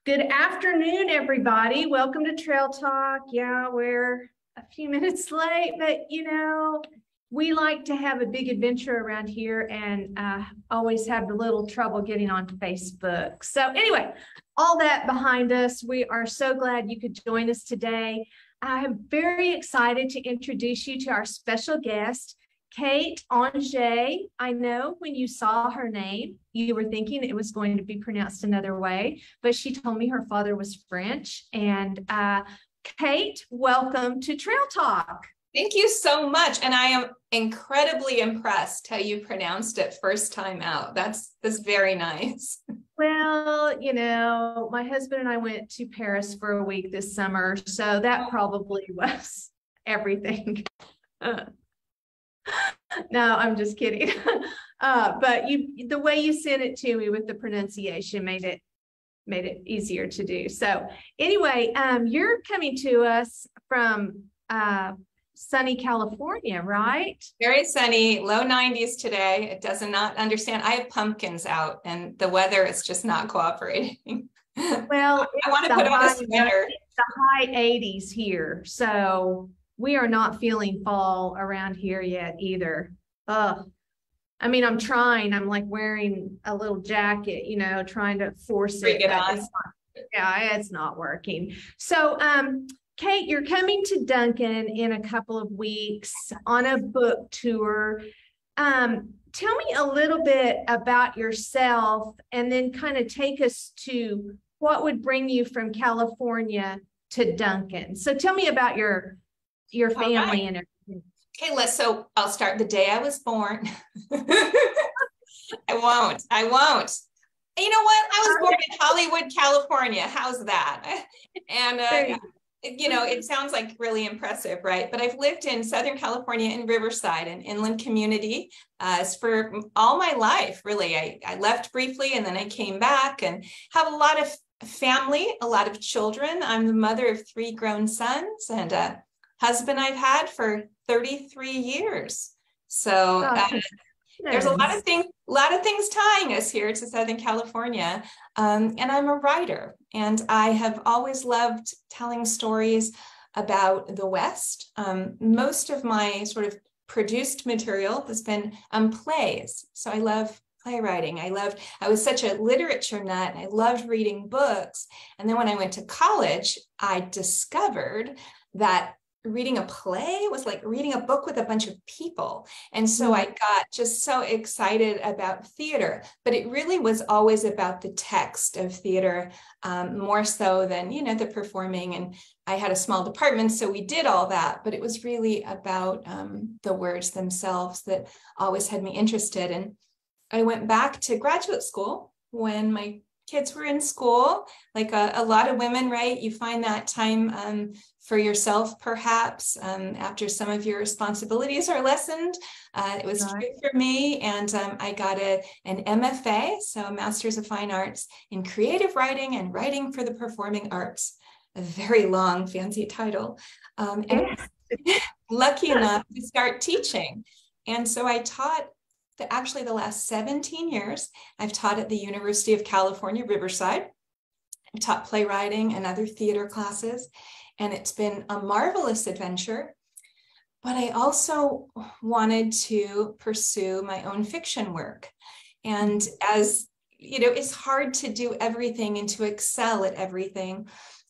Good afternoon, everybody. Welcome to Trail Talk. Yeah, we're a few minutes late, but we like to have a big adventure around here and always have a little trouble getting onto Facebook. So anyway, all that behind us, we are so glad you could join us today. I'm very excited to introduce you to our special guest, Kate Angé. I know when you saw her name, you were thinking it was going to be pronounced another way, but she told me her father was French. And Kate, welcome to Trail Talk. Thank you so much. And I am incredibly impressed how you pronounced it first time out. That's very nice. Well, my husband and I went to Paris for a week this summer, so that probably was everything. No, I'm just kidding. But the way you sent it to me with the pronunciation made it easier to do. So anyway, you're coming to us from sunny California, right? Very sunny, low 90s today. It does not understand. I have pumpkins out and the weather is just not cooperating. Well, I want to put on a sweater. It's the high 80s here, so we are not feeling fall around here yet either. I mean, I'm trying. I'm like wearing a little jacket, trying to force it. It's not working. So, Kate, you're coming to Duncan in a couple of weeks on a book tour. Tell me a little bit about yourself and then kind of take us to what would bring you from California to Duncan. So tell me about your family and everything. Okay, so I'll start the day I was born. I won't. You know what? I was born in Hollywood, California. How's that? And it sounds like really impressive, right? But I've lived in Southern California in Riverside, an inland community, for all my life, really. I left briefly and then I came back and have a lot of family, a lot of children. I'm the mother of 3 grown sons and a husband I've had for 33 years. So there's a lot of things tying us here to Southern California. And I'm a writer, and I have always loved telling stories about the West. Most of my sort of produced material has been plays. So I love playwriting. I was such a literature nut. I loved reading books. And then when I went to college, I discovered that reading a play was like reading a book with a bunch of people. And so I got just so excited about theater, but it really was always about the text of theater, more so than, the performing. And I had a small department, so we did all that, but it was really about the words themselves that always had me interested. And I went back to graduate school when my kids were in school, like a lot of women, right? You find that time for yourself, perhaps, after some of your responsibilities are lessened. It was true for me. And I got an MFA, so a Master's of Fine Arts in Creative Writing and Writing for the Performing Arts, a very long, fancy title. And lucky enough to start teaching. And so I taught actually the last 17 years, I've taught at the University of California, Riverside. I've taught playwriting and other theater classes, and it's been a marvelous adventure. But I also wanted to pursue my own fiction work. And as it's hard to do everything and to excel at everything.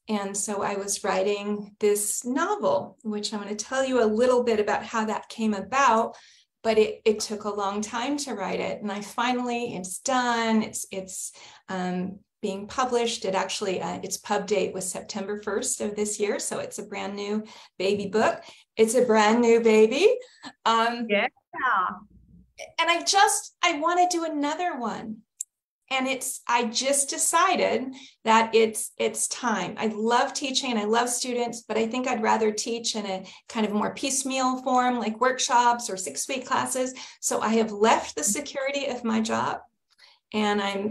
And so I was writing this novel, which I'm going to tell you a little bit about how that came about. But it took a long time to write it. And it's done. It's being published. Its pub date was September 1st of this year. So it's a brand new baby book. It's a brand new baby. Yeah. And I want to do another one. And I just decided that it's time. I love teaching and I love students, but I think I'd rather teach in a kind of more piecemeal form, like workshops or 6-week classes. So I have left the security of my job, and I'm,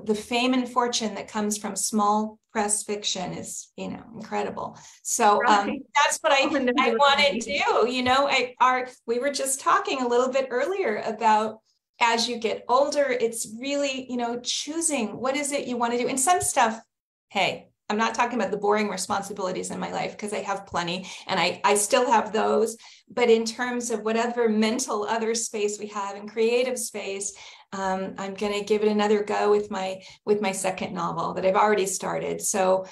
the fame and fortune that comes from small press fiction is, incredible. So that's what I want to do. We were just talking a little bit earlier about as you get older, it's really, choosing what is it you want to do. And some stuff Hey, I'm not talking about the boring responsibilities in my life because I have plenty and I still have those. But in terms of whatever mental other space we have and creative space, I'm going to give it another go with my second novel that I've already started. So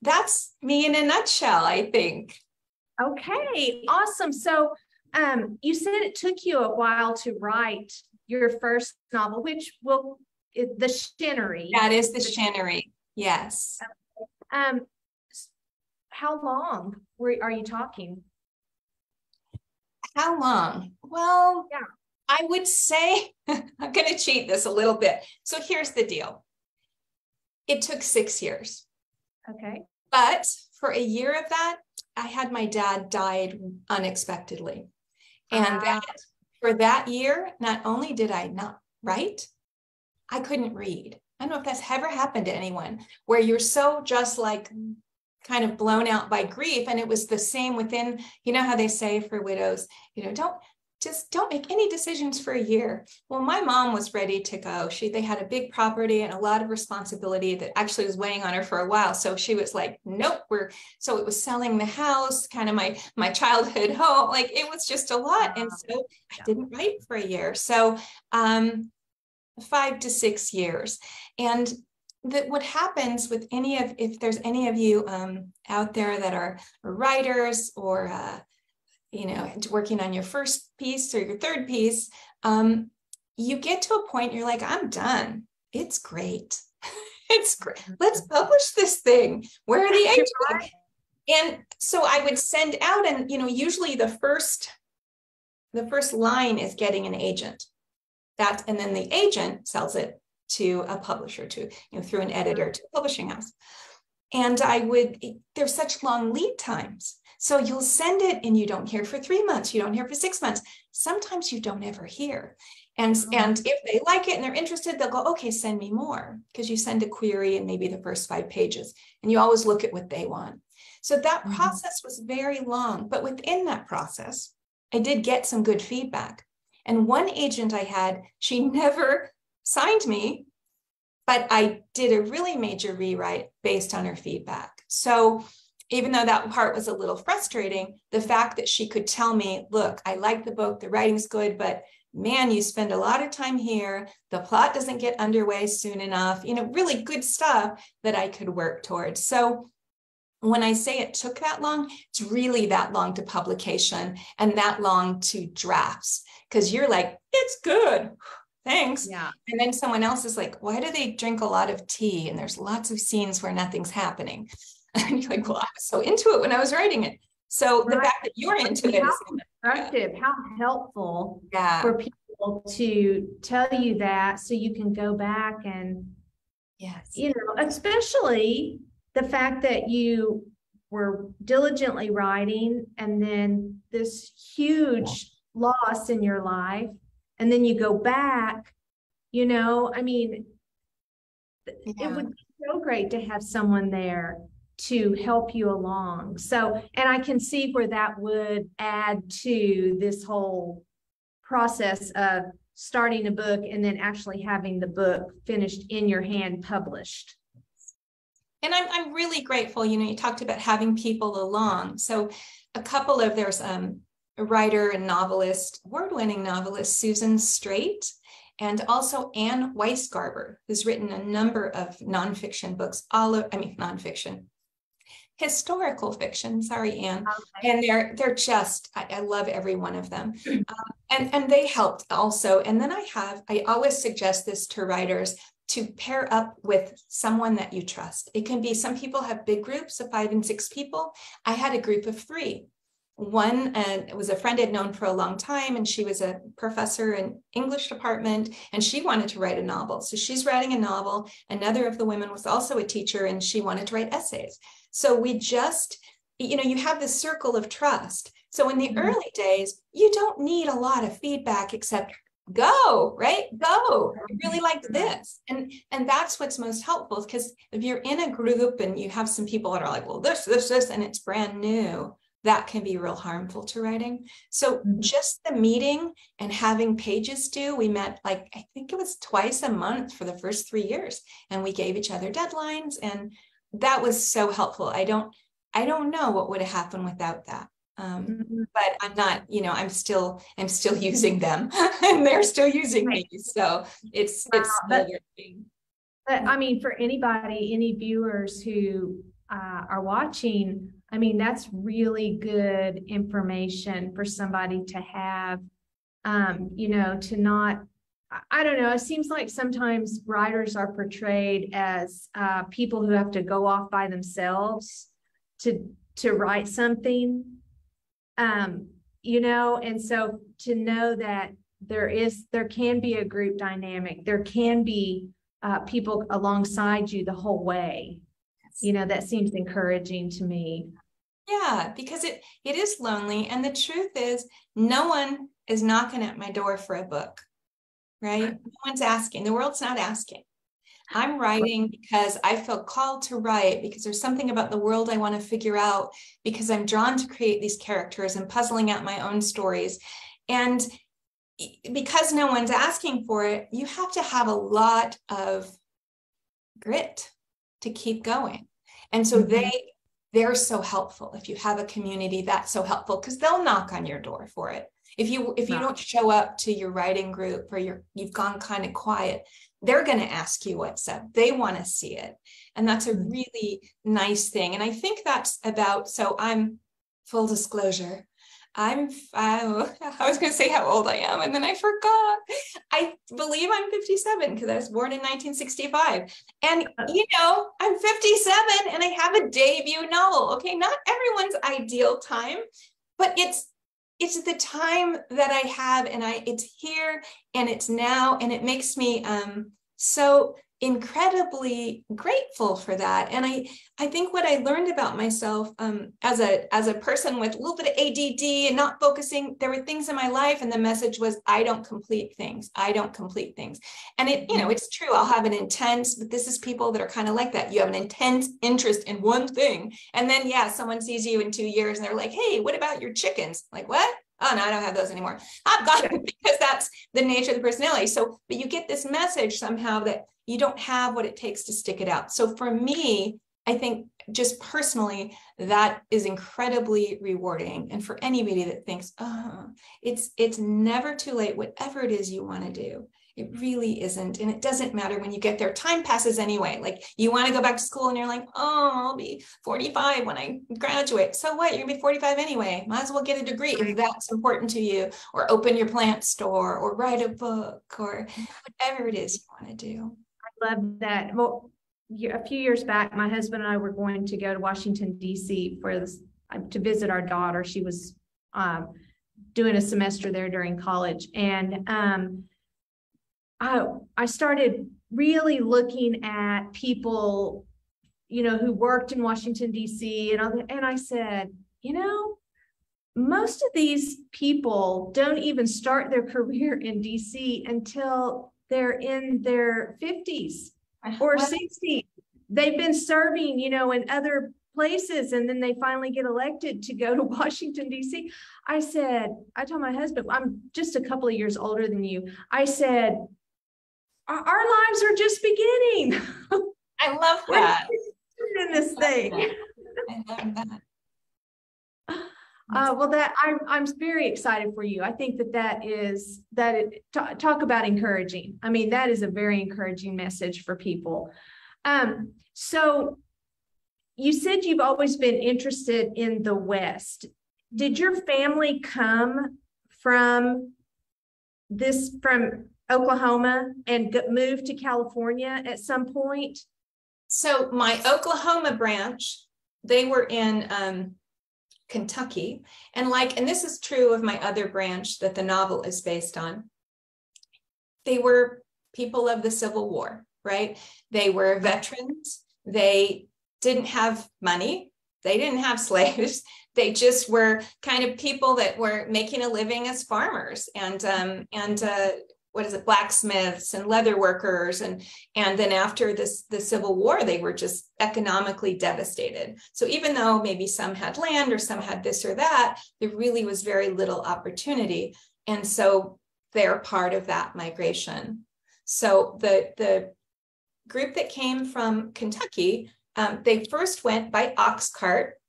that's me in a nutshell, I think. Okay, awesome. So you said it took you a while to write your first novel, which The Shinnery. That is The Shinnery. Yes. Um, how long are you talking? How long? Well, Yeah. I would say I'm going to cheat this a little bit. So here's the deal. It took 6 years. Okay. But for a year of that, I had my dad died unexpectedly. And for that year, not only did I not write, I couldn't read. I don't know if that's ever happened to anyone where you're so just like kind of blown out by grief. And it was the same within, you know how they say for widows, don't make any decisions for a year. Well, my mom was ready to go. They had a big property and a lot of responsibility that actually was weighing on her for a while. So she was like, nope, so it was selling the house, kind of my childhood home. Like it was just a lot. And so I didn't write for a year. So 5 to 6 years. And what happens with if there's any of you out there that are writers or working on your first piece or your third piece, you get to a point you're like, I'm done. It's great. It's great. Let's publish this thing. Where are the agents? And so I would send out, and usually the first line is getting an agent. And then the agent sells it to a publisher, through an editor to a publishing house. And there's such long lead times. So you'll send it and you don't hear for 3 months, you don't hear for 6 months. Sometimes you don't ever hear. And if they like it and they're interested, they'll go, okay, send me more, because you send a query and maybe the first 5 pages, and you always look at what they want. So that process was very long, but within that process, I did get some good feedback. And one agent I had, she never signed me, but I did a really major rewrite based on her feedback. So even though that part was a little frustrating, the fact that she could tell me, look, I like the book, the writing's good, but man, you spend a lot of time here. The plot doesn't get underway soon enough, really good stuff that I could work towards. So when I say it took that long, it's really that long to publication and that long to drafts, because you're like, it's good. Thanks. Yeah. And then someone else is like, why do they drink a lot of tea? And there's lots of scenes where nothing's happening. And you're like, well, I was so into it when I was writing it. So the fact that you're into it is constructive, how helpful for people to tell you that, so you can go back and, especially the fact that you were diligently writing and then this huge loss in your life. And then you go back, it would be so great to have someone there to help you along. So, and I can see where that would add to this whole process of starting a book and then actually having the book finished in your hand, published. And I'm really grateful, you talked about having people along. So there's a writer and novelist, award-winning novelist, Susan Straight, and also Anne Weisgarber, who's written a number of nonfiction books, historical fiction, sorry, Anne. Okay. And they're just, I love every one of them. And they helped also. And then I always suggest this to writers, to pair up with someone that you trust. It can be, some people have big groups of 5 and 6 people. I had a group of 3. One was a friend I'd known for a long time, and she was a professor in English department, and she wanted to write a novel. So she's writing a novel. Another of the women was also a teacher, and she wanted to write essays. So we just, you have this circle of trust. So in the early days, you don't need a lot of feedback except go, right? Go. I really liked this. And that's what's most helpful, because if you're in a group and you have some people that are like, well, this, and it's brand new, that can be real harmful to writing. So just the meeting and having pages due, we met like, I think it was twice a month for the first 3 years, and we gave each other deadlines, and that was so helpful. I don't know what would have happened without that. But I'm not, I'm still using them and they're still using me. So it's working. But I mean, for any viewers who are watching, I mean, that's really good information for somebody to have, to not, I don't know, it seems like sometimes writers are portrayed as people who have to go off by themselves to write something, and so to know that there can be a group dynamic, there can be people alongside you the whole way, that seems encouraging to me. Yeah, because it is lonely. And the truth is, no one is knocking at my door for a book, right? No one's asking. The world's not asking. I'm writing because I feel called to write, because there's something about the world I want to figure out, because I'm drawn to create these characters and puzzling out my own stories. And because no one's asking for it, you have to have a lot of grit to keep going. And so they're so helpful. If you have a community, that's so helpful, because they'll knock on your door for it. If you don't show up to your writing group, or you've gone kind of quiet, they're going to ask you what's up. They want to see it. And that's a really nice thing. And I think that's about, so I'm, full disclosure, I was going to say how old I am, and then I forgot. I believe I'm 57 because I was born in 1965. And, I'm 57 and I have a debut novel. Okay, not everyone's ideal time, but it's the time that I have, and it's here and it's now, and it makes me so incredibly grateful for that. And I think what I learned about myself as a person with a little bit of ADD and not focusing, there were things in my life, and the message was, I don't complete things. And it's true. I'll have an intense, but this is people that are kind of like that. You have an intense interest in one thing, and then someone sees you in 2 years and they're like, hey, what about your chickens? Like, what? Oh, no, I don't have those anymore. I've got them, because that's the nature of the personality. So, but you get this message somehow that you don't have what it takes to stick it out. So for me, I think just personally, that is incredibly rewarding. And for anybody that thinks, it's never too late, whatever it is you want to do. It really isn't. And it doesn't matter when you get there. Time passes anyway. Like, you want to go back to school and you're like, I'll be 45 when I graduate. So what? You're going to be 45 anyway. Might as well get a degree if that's important to you, or open your plant store, or write a book, or whatever it is you want to do. I love that. Well, a few years back, my husband and I were going to go to Washington, D.C. to visit our daughter. She was doing a semester there during college. And I started really looking at people, who worked in Washington, D.C. And I said, most of these people don't even start their career in D.C. until they're in their 50s or 60s. They've been serving, in other places, and then they finally get elected to go to Washington, D.C. I told my husband, I'm just a couple of years older than you. I said, our lives are just beginning. I love that. In this thing. I love that. Well, I'm very excited for you. I think talk about encouraging. I mean, that is a very encouraging message for people. So you said you've always been interested in the West. Did your family come from Oklahoma and move to California at some point? So my Oklahoma branch, they were in Kentucky, and this is true of my other branch that the novel is based on. They were people of the Civil War, right? They were veterans. They didn't have money. They didn't have slaves. They just were kind of people that were making a living as farmers, and what is it, blacksmiths and leather workers. And then after the Civil War, they were just economically devastated. So even though maybe some had land or some had this or that, there really was very little opportunity. And so they're part of that migration. So the group that came from Kentucky, they first went by ox cart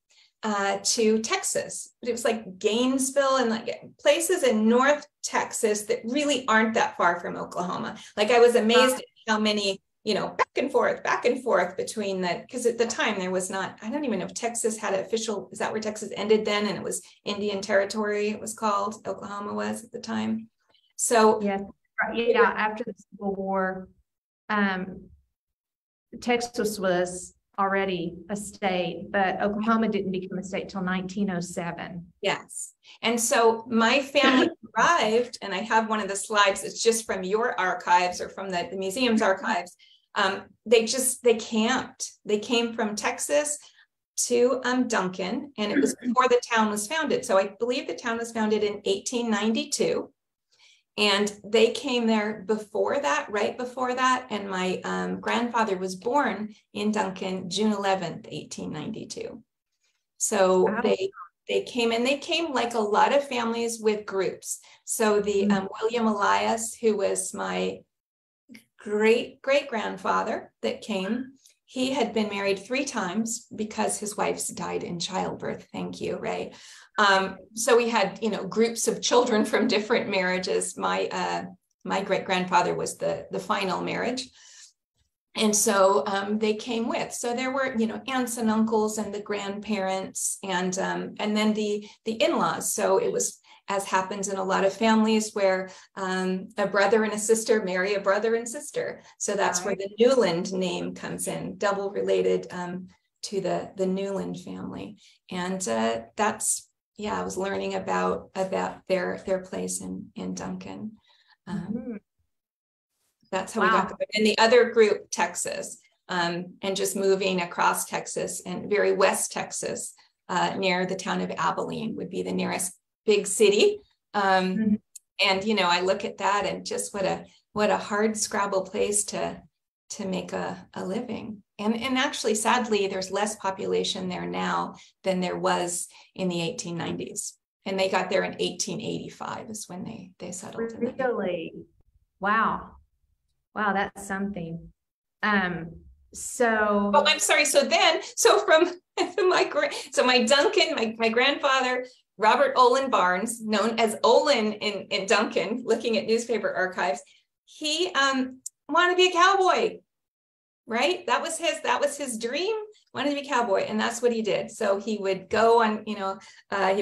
to Texas. But it was like Gainesville and like places in North Texas that really aren't that far from Oklahoma. Like I was amazed at how many, back and forth between because at the time there was not, I don't even know if Texas had an official, is that where Texas ended then? And it was Indian Territory, it was called, Oklahoma was at the time. So yeah, after the Civil War, Texas was already a state, but Oklahoma didn't become a state till 1907. Yes. And so my family arrived, and I have one of the slides, it's just from your archives or from the museum's archives. They camped. They came from Texas to Duncan, and it was before the town was founded. So I believe the town was founded in 1892. And they came there before that, right before that. And my grandfather was born in Duncan, June 11th, 1892. So wow. They came like a lot of families with groups. So the William Elias, who was my great-great-grandfather that came, he had been married 3 times because his wives died in childbirth. Thank you, Ray. So we had, groups of children from different marriages. My great-grandfather was the final marriage. And so they came with. So there were, aunts and uncles and the grandparents and then the in-laws. So it was, as happens in a lot of families, where a brother and a sister marry a brother and sister. So that's where the Newland name comes in, double related to the Newland family. And that's, I was learning about their place in Duncan. That's how we got there. And the other group, Texas, and just moving across Texas and very West Texas, near the town of Abilene would be the nearest big city. And, I look at that and just what a hard scrabble place to make a living. And actually, sadly, there's less population there now than there was in the 1890s. And they got there in 1885 is when they settled. Really? Wow. Wow, that's something. So. Oh, I'm sorry. So from my Duncan, my grandfather, Robert Olin Barnes, known as Olin in Duncan, looking at newspaper archives, he wanted to be a cowboy, right? That was his dream, wanted to be a cowboy. And that's what he did. So he would go on, he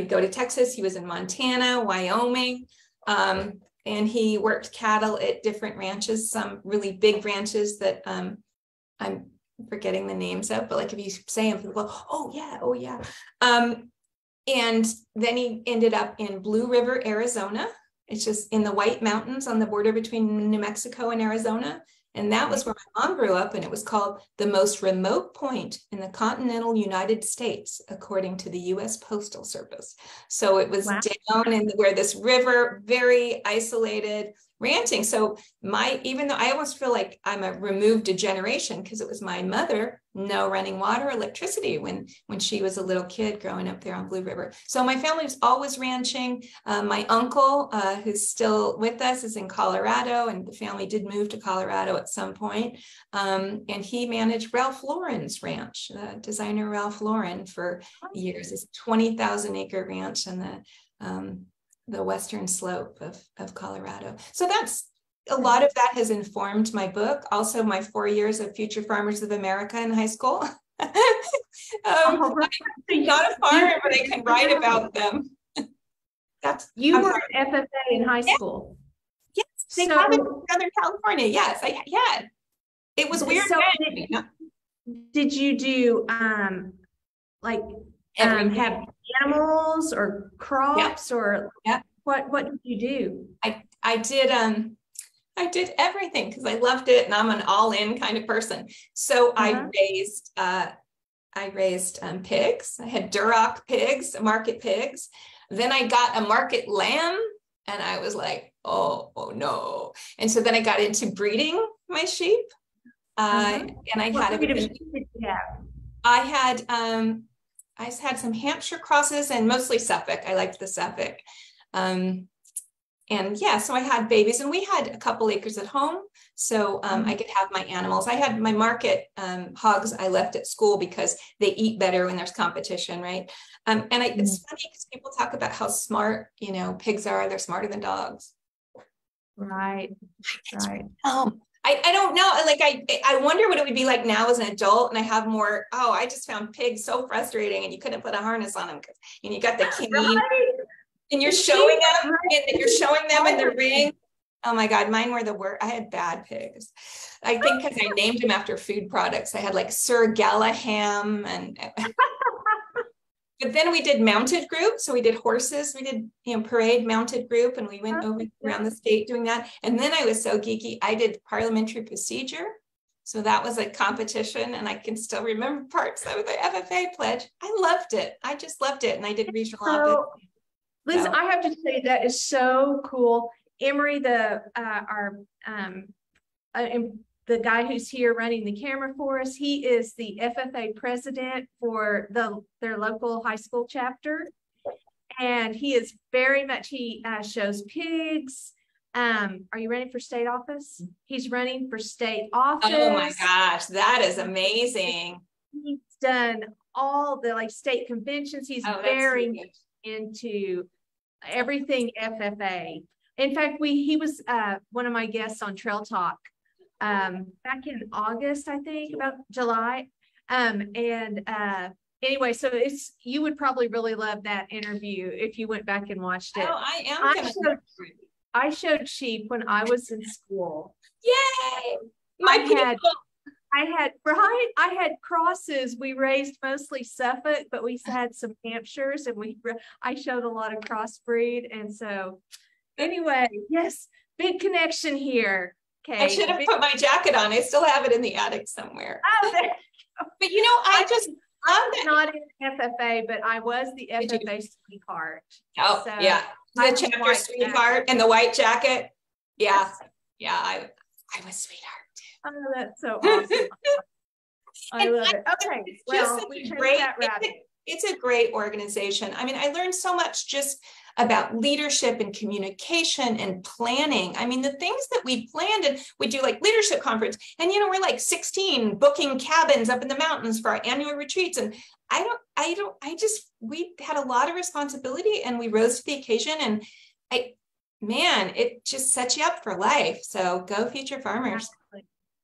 would go to Texas. He was in Montana, Wyoming, and he worked cattle at different ranches, some really big ranches that I'm forgetting the names of, but like if you say them, people go, oh yeah. And then he ended up in Blue River, Arizona. It's just in the White Mountains on the border between New Mexico and Arizona. And that was where my mom grew up, and it was called the most remote point in the continental United States, according to the U.S. Postal Service. So it was down in where this river, very isolated ranching. So even though I almost feel like I'm removed a generation, because it was my mother, no running water, electricity when she was a little kid growing up there on Blue River. So my family was always ranching. My uncle, who's still with us, is in Colorado, and the family did move to Colorado at some point. And he managed Ralph Lauren's ranch, designer Ralph Lauren, for years. It's a 20,000 acre ranch in the western slope of Colorado. So that's a lot of that has informed my book. Also, my 4 years of Future Farmers of America in high school. I'm not a farmer, but I can write about them. You were an FFA in high school. Yes, they have it in Southern California. Yes, I had. It was weird. So did you do have animals or crops or what did you do? I did everything because I loved it, and I'm an all-in kind of person. So I raised pigs. I had Duroc pigs, market pigs. Then I got a market lamb, and I was like, oh no. And so then I got into breeding my sheep. And I had I had some Hampshire crosses and mostly Suffolk. I liked the Suffolk. And yeah, so I had babies, and we had a couple acres at home. So I could have my animals. I had my market hogs I left at school because they eat better when there's competition, right? It's funny because people talk about how smart, pigs are. They're smarter than dogs. Right. I don't know. I wonder what it would be like now as an adult, and I have more. Oh, I just found pigs so frustrating, and you couldn't put a harness on them and you got the cane, and you're showing them, and you're showing them in the ring. Oh my God, mine were the worst. I had bad pigs. I think because I named them after food products. I had like Sir Galaham and. But then we did mounted group. So we did horses, we did, parade mounted group, and we went over around the state doing that. And then I was so geeky, I did parliamentary procedure. So that was a competition, and I can still remember parts of the FFA pledge. I loved it. I just loved it. And I did regional office. Liz, I have to say that is so cool. Emery, the guy who's here running the camera for us, he is the FFA president for their local high school chapter. And he is very much, he shows pigs. Are you ready for state office? He's running for state office. Oh my gosh, that is amazing. He's done all the state conventions. He's very much into everything FFA. In fact, he was one of my guests on Trail Talk back in August, I think, about July. Anyway, so you would probably really love that interview if you went back and watched it. Oh, I am. I showed sheep when I was in school. Yay! I had crosses. We raised mostly Suffolk, but we had some Hampshires, and I showed a lot of crossbreed. And so anyway, yes, big connection here. Okay. I should have put my jacket on. I still have it in the attic somewhere. Oh, but I just love that. Not in FFA, but I was the FFA sweetheart. Oh, so yeah. The chapter sweetheart and the white jacket. Yeah. Yes. Yeah. I was sweetheart. Oh, that's so awesome. I love it. Okay. Well, it's a great organization. I mean, I learned so much just about leadership and communication and planning. I mean, the things that we planned, and we do like leadership conference, and we're like 16 booking cabins up in the mountains for our annual retreats. And we had a lot of responsibility, and we rose to the occasion, and it just sets you up for life. So go Future Farmers.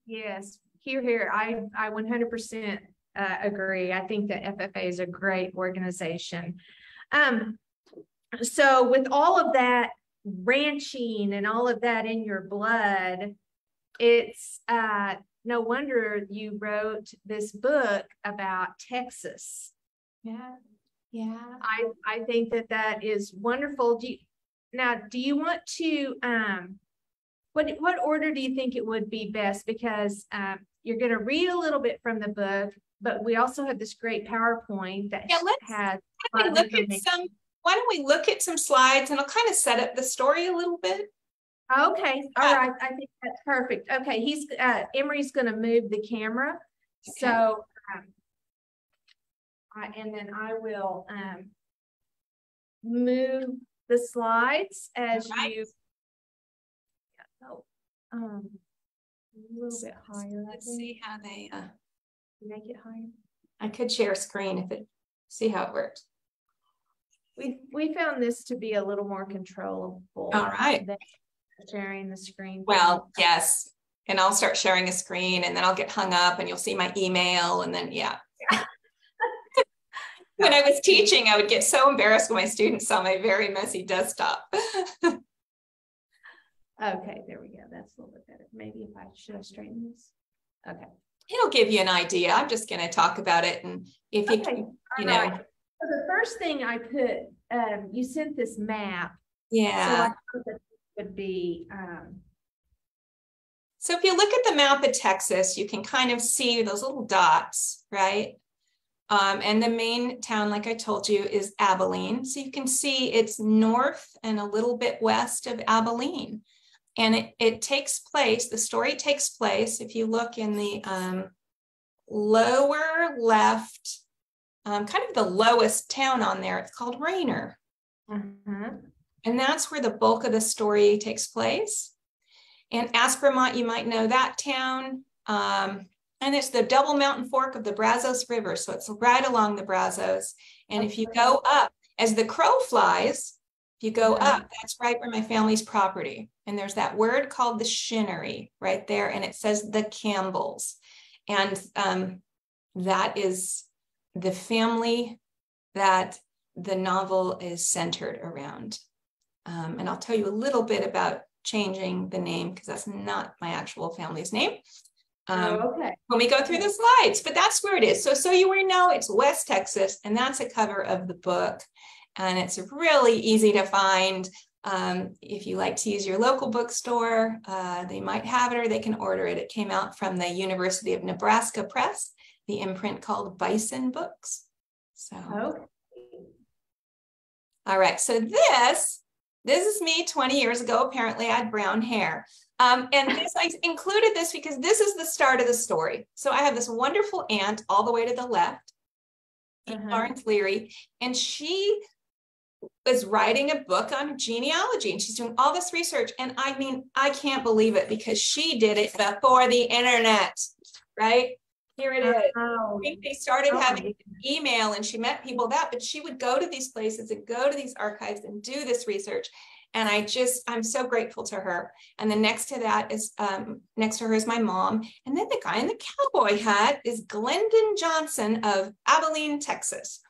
Yes, here. I 100% agree. I think that FFA is a great organization. So with all of that ranching and all of that in your blood, it's no wonder you wrote this book about Texas. Yeah. I think that is wonderful. Do you want to what order do you think it would be best? Because you're going to read a little bit from the book, but we also have this great PowerPoint that has. Why don't we look at some slides, and I'll kind of set up the story a little bit. Okay. All right. I think that's perfect. Okay. Emery's going to move the camera. Okay. So, and then I will move the slides as you. A little bit higher. Let's see how they make it higher. I could share screen see how it works. We found this to be a little more controllable. All right. Than sharing the screen. Well, yes. And I'll start sharing a screen, and then I'll get hung up, and you'll see my email, and then When I was teaching, I would get so embarrassed when my students saw my very messy desktop. Okay, there we go. That's a little bit better. Maybe if I should straighten this. Okay. It'll give you an idea. I'm just going to talk about it, and if you know. Right. So the first thing I put, you sent this map. Yeah. So I thought that would be. So if you look at the map of Texas, you can kind of see those little dots, right? And the main town, like I told you, is Abilene. So you can see it's north and a little bit west of Abilene. And it takes place, the story takes place, if you look in the lower left, kind of the lowest town on there, it's called Rainer. And that's where the bulk of the story takes place. And Aspermont, you might know that town. And it's the double mountain fork of the Brazos River. So it's right along the Brazos. And if you go up, as the crow flies, if you go up, that's right where my family's property. And there's that word called the Shinnery right there. And it says the Campbells. And that is the family that the novel is centered around. And I'll tell you a little bit about changing the name because that's not my actual family's name. Okay. When we go through the slides, but that's where it is. So you already know it's West Texas, and that's a cover of the book. And it's really easy to find. If you like to use your local bookstore, they might have it or they can order it. It came out from the University of Nebraska Press, the imprint called Bison Books. So, Okay. All right. So this is me 20 years ago. Apparently I had brown hair. And this, I included this because this is the start of the story. So I have this wonderful aunt all the way to the left, Florence Leary, and she was writing a book on genealogy and she's doing all this research. And I mean, I can't believe it because she did it before the internet, right? Here it is. I think they started having email and she met people but she would go to these places and go to these archives and do this research. And I'm so grateful to her. And then next to that is, next to her is my mom. And then the guy in the cowboy hat is Glendon Johnson of Abilene, Texas.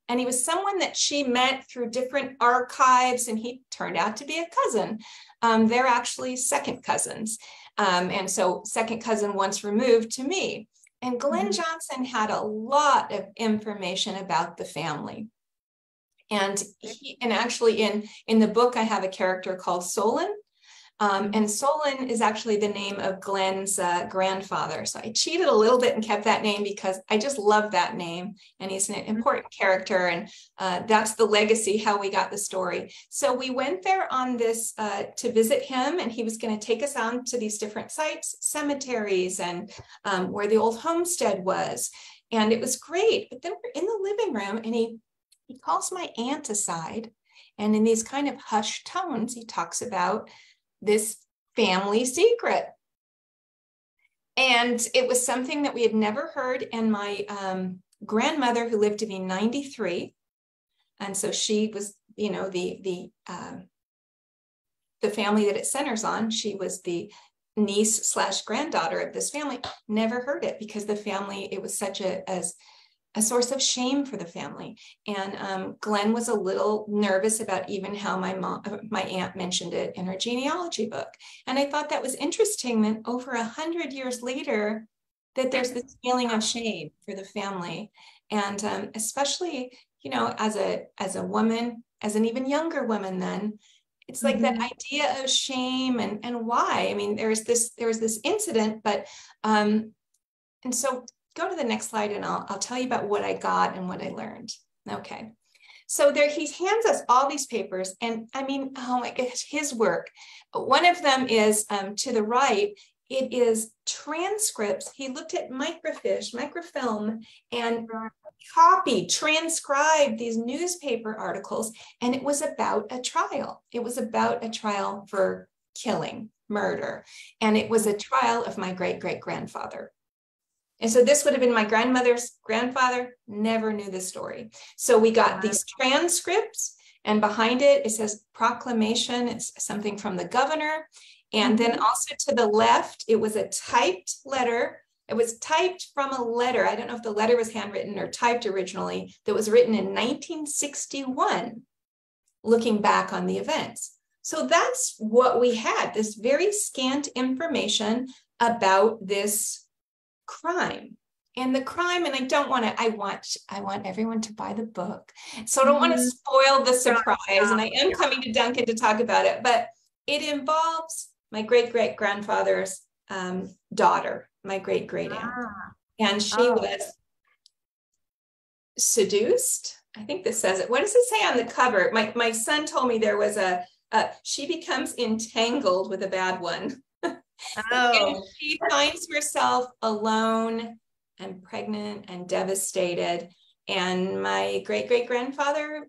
And he was someone that she met through different archives, and he turned out to be a cousin. They're actually second cousins. And so second cousin once removed to me. And Glenn Johnson had a lot of information about the family. And actually in the book, I have a character called Solon. And Solon is actually the name of Glenn's grandfather. So I cheated a little bit and kept that name because I just love that name. And he's an important character. And that's the legacy, how we got the story. So we went there on this to visit him. And he was going to take us on to these different sites, cemeteries, and where the old homestead was. And it was great. But then we're in the living room and he calls my aunt aside. And in these kind of hushed tones, he talks about this family secret. And it was something that we had never heard. And my grandmother, who lived to be 93, and so she was, you know, the family that it centers on, she was the niece / granddaughter of this family, never heard it because the family, it was such a source of shame for the family. And Glenn was a little nervous about even how my aunt mentioned it in her genealogy book. And I thought that was interesting that over 100 years later, that there's this feeling of shame for the family. And especially, you know, as a woman, as an even younger woman then, it's like that idea of shame and why. I mean, there was this incident, but, and so go to the next slide and I'll tell you about what I got and what I learned. Okay. So there, he hands us all these papers and I mean, oh my gosh, his work. One of them is to the right, it is transcripts. He looked at microfilm and transcribed these newspaper articles. And it was about a trial. It was about a trial for killing, murder. And it was a trial of my great-great-grandfather. And so this would have been my grandmother's grandfather, never knew the story. So we got these transcripts and behind it, it says proclamation. It's something from the governor. And then also to the left, it was a typed letter. It was typed from a letter. I don't know if the letter was handwritten or typed originally, that was written in 1961, looking back on the events. So that's what we had, this very scant information about this crime. And the crime, and I want everyone to buy the book. So I don't want to spoil the surprise. And I am coming to Duncan to talk about it, but it involves my great-great-grandfather's daughter, my great-great-aunt. And she was seduced. I think this says it. What does it say on the cover? My son told me there was she becomes entangled with a bad one. And she finds herself alone and pregnant and devastated. And my great-great-grandfather,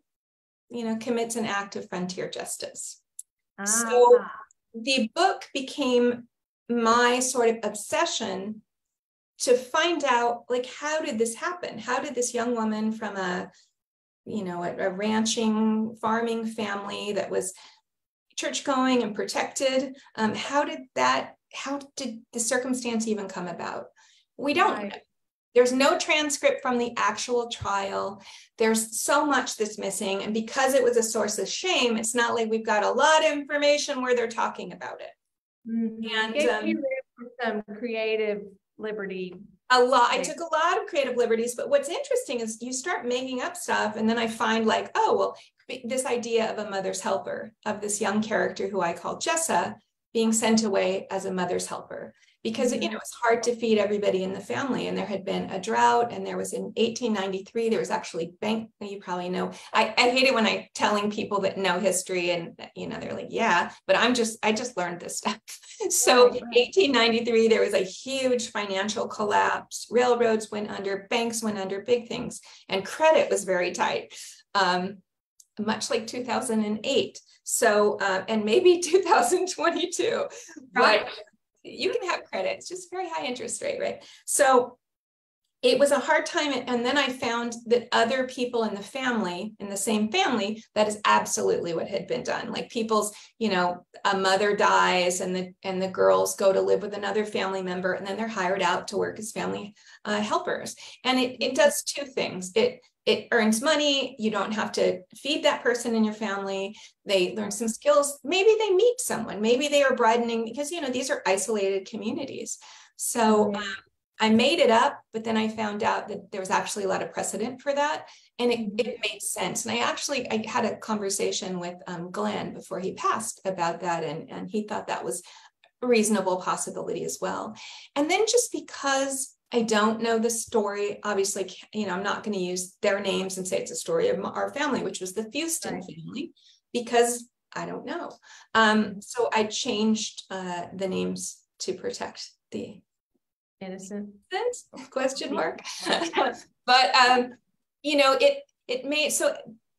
commits an act of frontier justice. So the book became my sort of obsession to find out, like, how did this happen? How did this young woman from a ranching, farming family that was church going and protected, how did the circumstance even come about? We don't know. There's no transcript from the actual trial. There's so much that's missing. And because it was a source of shame, it's not like we've got a lot of information where they're talking about it. And you lived some creative liberty. I took a lot of creative liberties, but what's interesting is you start making up stuff, and then I find, like, oh, well, this idea of a mother's helper, of this young character who I call Jessa, being sent away as a mother's helper, because it was hard to feed everybody in the family, and there had been a drought, and there was in 1893 there was actually you probably know, I hate it when I'm telling people that know history and they're like, yeah, but I just learned this stuff. So 1893 there was a huge financial collapse, railroads went under, banks went under, big things, and credit was very tight, much like 2008. So and maybe 2022, but you can have credit. It's just very high interest rate, right? So it was a hard time. And then I found that other people in the same family, that is absolutely what had been done. Like people's, a mother dies and the girls go to live with another family member, and then they're hired out to work as family helpers. And it does two things. It earns money. You don't have to feed that person in your family. They learn some skills. Maybe they meet someone. Maybe they are broadening, because, these are isolated communities. So I made it up, but then I found out that there was actually a lot of precedent for that. And it made sense. And I had a conversation with Glenn before he passed about that. And he thought that was a reasonable possibility as well. And then just because I don't know the story, obviously, I'm not going to use their names and say it's a story of our family, which was the Fuston family, because I don't know. So I changed the names to protect the innocent question mark. But it made, so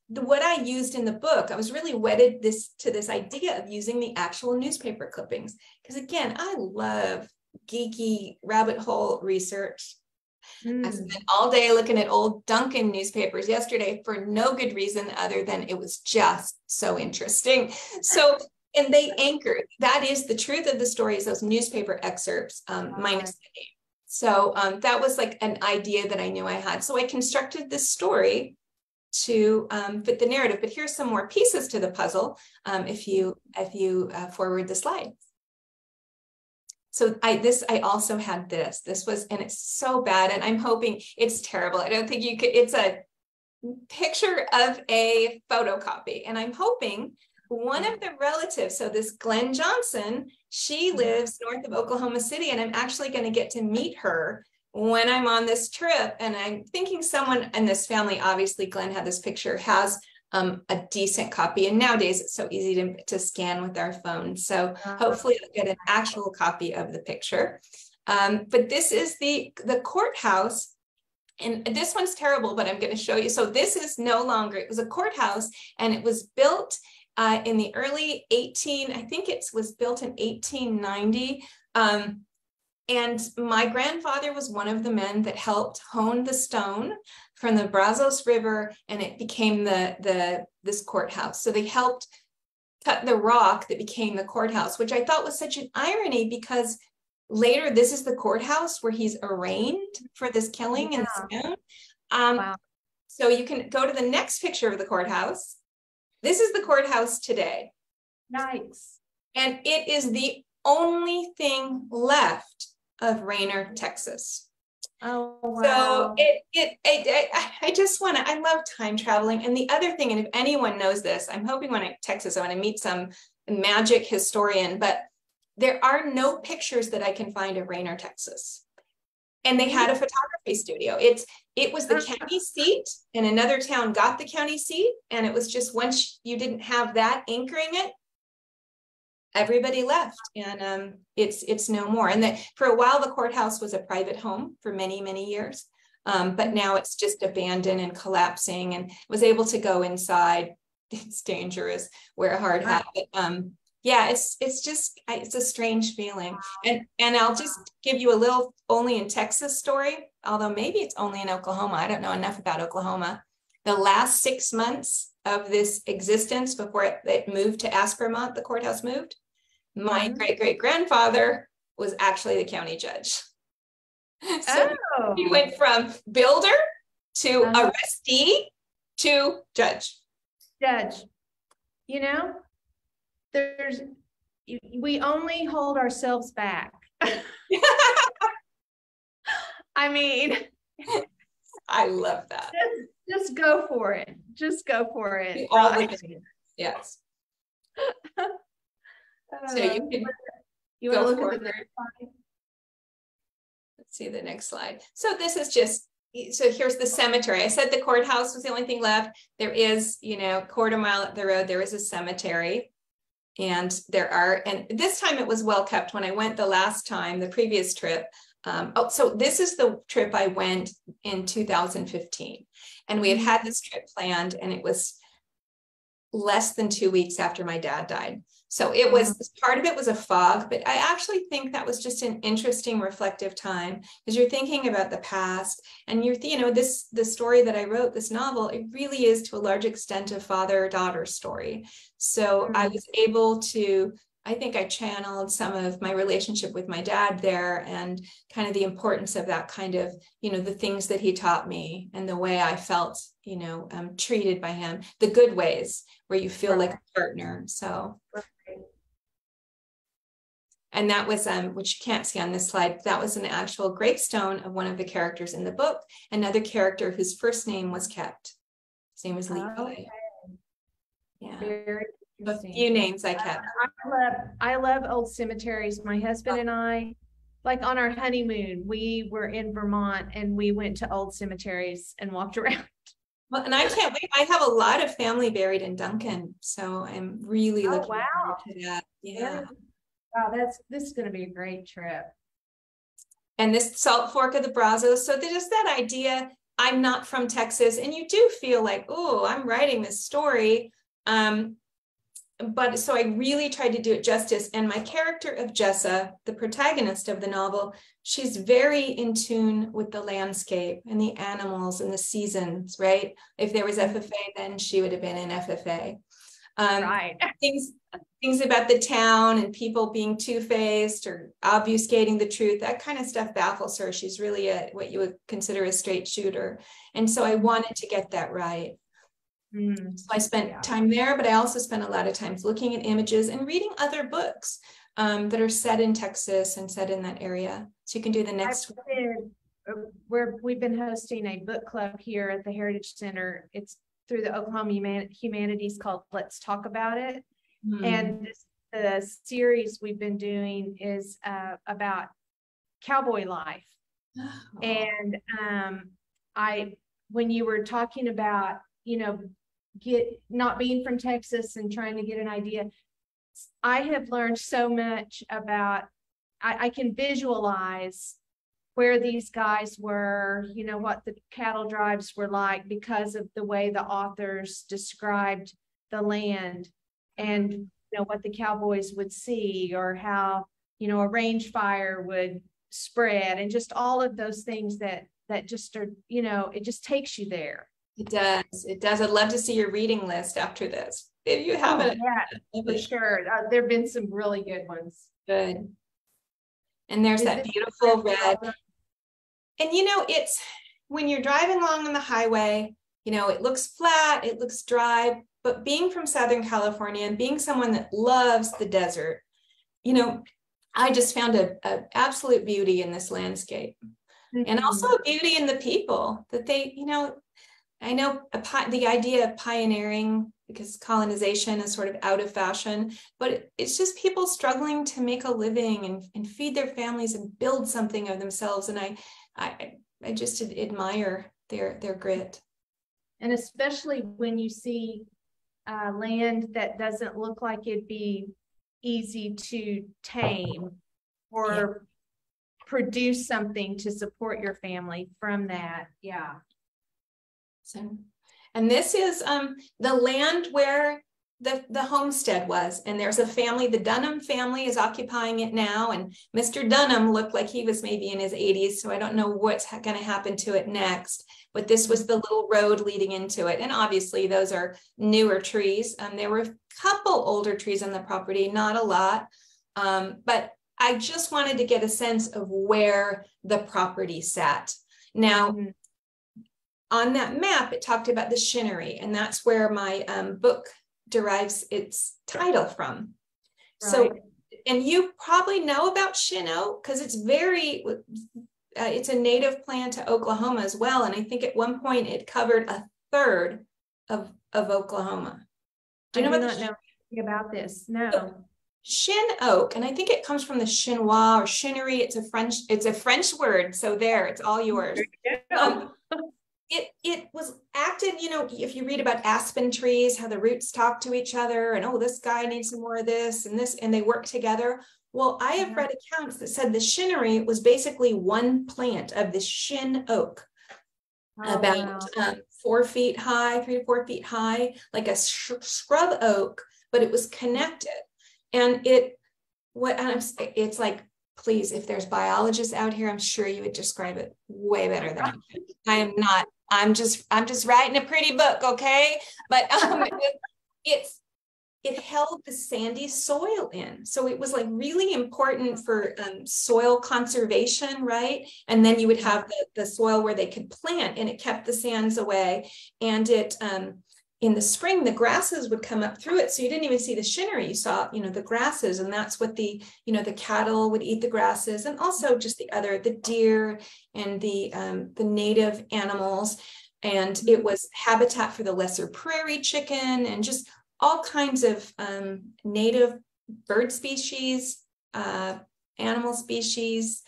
what I used in the book, I was really wedded to this idea of using the actual newspaper clippings, because again, I love geeky rabbit hole research. I spent all day looking at old Duncan newspapers yesterday for no good reason other than it was just so interesting. So, and they anchored, that is the truth of the stories, those newspaper excerpts, minus the name. So that was like an idea that I knew I had. So I constructed this story to fit the narrative. But here's some more pieces to the puzzle if you forward the slide. So I also had this was, and it's so bad, and I'm hoping, it's terrible. I don't think you could, it's a picture of a photocopy, and I'm hoping one of the relatives, so this Glenn Johnson, she lives north of Oklahoma City, and I'm actually going to get to meet her when I'm on this trip. And I'm thinking someone in this family, obviously Glenn had this picture, has a decent copy. And nowadays it's so easy to scan with our phones. So hopefully I'll get an actual copy of the picture. But this is the courthouse. And this one's terrible, but I'm going to show you. So this is no longer, it was a courthouse, and it was built in the early I think it was built in 1890. And my grandfather was one of the men that helped hone the stone from the Brazos River, and it became this courthouse. So they helped cut the rock that became the courthouse, which I thought was such an irony, because later this is the courthouse where he's arraigned for this killing in the stone. Wow. So you can go to the next picture of the courthouse. This is the courthouse today. Nice. And it is the only thing left of Rainer, Texas. Oh, wow. So I just want to, I love time traveling. And the other thing, and if anyone knows this, I'm hoping when I Texas, I want to meet some magic historian, but there are no pictures that I can find of Rainer, Texas. And they had a photography studio. It was the county seat, and another town got the county seat. And it was just once you didn't have that anchoring it, everybody left, and it's no more. And that for a while, the courthouse was a private home for many, many years. But now it's just abandoned and collapsing, and was able to go inside. It's dangerous, wear a hard hat. But yeah, it's a strange feeling. And I'll just give you a little only in Texas story, although maybe it's only in Oklahoma. I don't know enough about Oklahoma. The last 6 months of this existence before it moved to Aspermont, the courthouse moved, my great-great-grandfather was actually the county judge. So he went from builder to arrestee to judge. You know, we only hold ourselves back. I mean, I love that. Just go for it. Just go for it. Yes. So you can want to look at the next slide? Let's see the next slide. So this is just, so here's the cemetery. I said the courthouse was the only thing left. There is, quarter mile up the road, there is a cemetery. And this time it was well kept. When I went the last time, the previous trip. So this is the trip I went in 2015. And we had this trip planned, and it was less than 2 weeks after my dad died. So it was, part of it was a fog, but I actually think that was just an interesting reflective time, because you're thinking about the past, and the story that I wrote, this novel, it really is to a large extent a father-daughter story. So I was able to, I think I channeled some of my relationship with my dad there, and kind of the importance of that kind of, the things that he taught me, and the way I felt, treated by him, the good ways where you feel like a partner. So. And that was, which you can't see on this slide, that was an actual gravestone of one of the characters in the book, another character whose first name was kept. His name was Levi. Okay. Yeah. Very a few names I kept. I love old cemeteries. My husband and I, like on our honeymoon, we were in Vermont and we went to old cemeteries and walked around. Well, and I can't wait. I have a lot of family buried in Duncan, so I'm really looking forward to that. Yeah. Wow, this is going to be a great trip. And this Salt Fork of the Brazos. So just that idea, I'm not from Texas, and you do feel like, oh, I'm writing this story. But so I really tried to do it justice. And my character of Jessa, the protagonist of the novel, she's very in tune with the landscape and the animals and the seasons, right? If there was FFA, then she would have been in FFA. Right. Things about the town and people being two-faced or obfuscating the truth, that kind of stuff baffles her. She's really what you would consider a straight shooter. And so I wanted to get that right. So I spent time there, but I also spent a lot of times looking at images and reading other books that are set in Texas and set in that area. So you can do the next one. We've been hosting a book club here at the Heritage Center. It's through the Oklahoma Humanities called Let's Talk About It. And the series we've been doing is about cowboy life. Oh. And when you were talking about, not being from Texas and trying to get an idea, I have learned so much about, I can visualize where these guys were, what the cattle drives were like because of the way the authors described the land, and what the cowboys would see, or how a range fire would spread, and just all of those things that just are, it just takes you there. It does. I'd love to see your reading list after this, if you haven't. Yeah, for sure. There have been some really good ones. Good. And there's that beautiful red. And it's when you're driving along on the highway, it looks flat, it looks dry, but being from Southern California and being someone that loves the desert, I just found an absolute beauty in this landscape. And also a beauty in the people that they, I know the idea of pioneering, because colonization is sort of out of fashion, but it's just people struggling to make a living and feed their families and build something of themselves. And I just admire their grit. And especially when you see land that doesn't look like it'd be easy to tame or produce something to support your family from that. Yeah. So, and this is the land where the homestead was, and there's a family, the Dunham family is occupying it now, and Mr. Dunham looked like he was maybe in his 80s, so I don't know what's going to happen to it next, but this was the little road leading into it, and obviously those are newer trees. There were a couple older trees on the property, not a lot, but I just wanted to get a sense of where the property sat. Now, on that map, it talked about the Shinnery, and that's where my book derives its title from. Right. So, and you probably know about Shin Oak because it's it's a native plant to Oklahoma as well. And I think at one point it covered a third of Oklahoma. Do you know anything about this? No. Shin Oak, and I think it comes from the Chinois or Shinnery. It's a French word. So there, it's all yours. It was acted, if you read about aspen trees, how the roots talk to each other and, oh, this guy needs some more of this, and they work together. Well, I have read accounts that said the Shinnery was basically one plant of the Shin Oak, about 4 feet high, 3 to 4 feet high, like a scrub oak, but it was connected. And it's like, please, if there's biologists out here, I'm sure you would describe it way better than I am not. I'm just writing a pretty book, okay? But it held the sandy soil in, so it was like really important for soil conservation, right? And then you would have the soil where they could plant, and it kept the sands away. And it in the spring, the grasses would come up through it, so you didn't even see the Shinnery. You saw, the grasses, and that's what the cattle would eat the grasses, and also just the deer and the native animals. And it was habitat for the lesser prairie chicken and just all kinds of native bird species, animal species,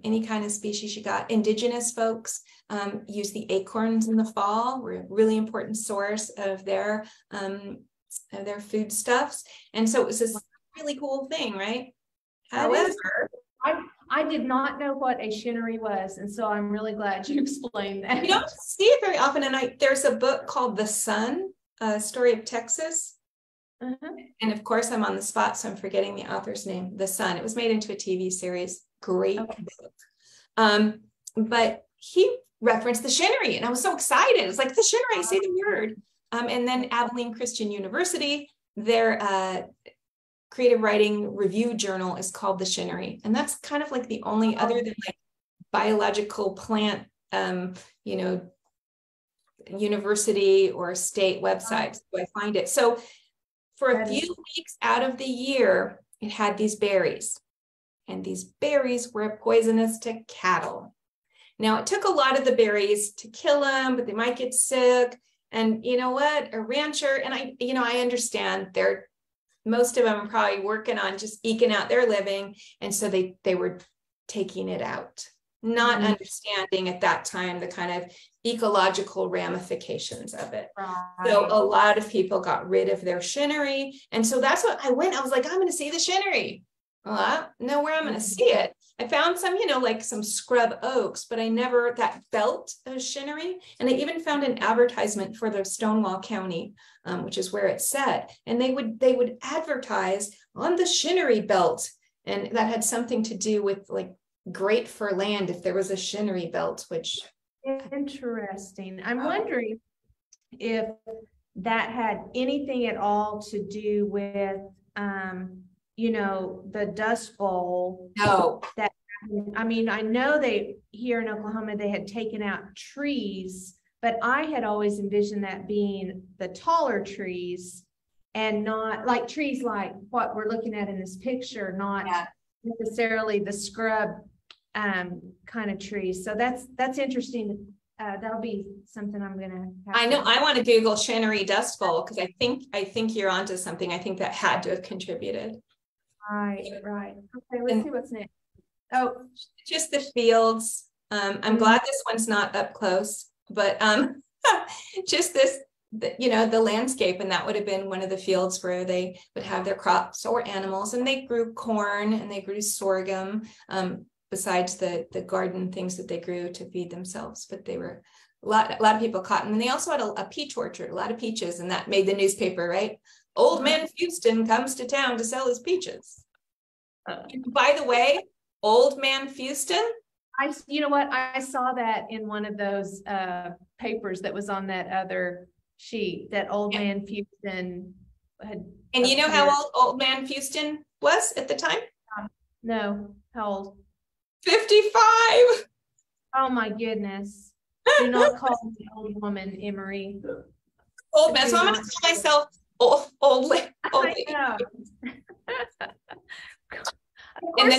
any kind of species you got. Indigenous folks use the acorns in the fall. Were a really important source of their foodstuffs. And so it was this really cool thing, right? However, I did not know what a Shinnery was, and so I'm really glad you explained that. You don't see it very often, and there's a book called The Sun, A Story of Texas. And of course, I'm on the spot, so I'm forgetting the author's name. The Sun. It was made into a TV series. Great book. But he referenced the Shinnery, and I was so excited. It's like, the Shinnery, say the word. And then Abilene Christian University, their creative writing review journal is called the Shinnery, and that's kind of like the only other than like biological plant, university or state websites. So I find it. So for a few weeks out of the year, it had these berries, and these berries were poisonous to cattle. Now, it took a lot of the berries to kill them, but they might get sick. And you know what? A rancher, and I understand most of them are probably working on just eking out their living. And so they were taking it out, not understanding at that time the kind of ecological ramifications of it. Right. So a lot of people got rid of their Shinnery. And so that's what I was like, I'm going to see the Shinnery. Well, I know where I'm going to see it. I found some, like some scrub oaks, but I never, that belt of Shinnery. And I even found an advertisement for the Stonewall County, which is where it's set. And they would advertise on the Shinnery belt. And that had something to do with like great for land if there was a Shinnery belt, which. Interesting. I'm wondering if that had anything at all to do with, the Dust Bowl. No. I know here in Oklahoma, they had taken out trees, but I had always envisioned that being the taller trees and not like trees like what we're looking at in this picture, not necessarily the scrub kind of trees. So that's interesting. That'll be something I'm gonna have. I know. I want to Google Shinnery Dust Bowl because I think you're onto something. I think that had to have contributed. Right. Okay, let's see what's next. Oh, just the fields. I'm glad this one's not up close, but just this, the landscape, and that would have been one of the fields where they would have their crops or animals, and they grew corn and they grew sorghum, besides the garden things that they grew to feed themselves. But they were a lot of people cotton, and they also had a peach orchard, a lot of peaches, and that made the newspaper, right? Old man Houston comes to town to sell his peaches. By the way, Old man Houston. You know what? I saw that in one of those papers that was on that other sheet, that Old man Houston had. And you know how old man Houston was at the time? No, how old? 55. Oh my goodness. Do not call me an old woman, Emery. Old man. So I'm going to call myself old lady. Of course,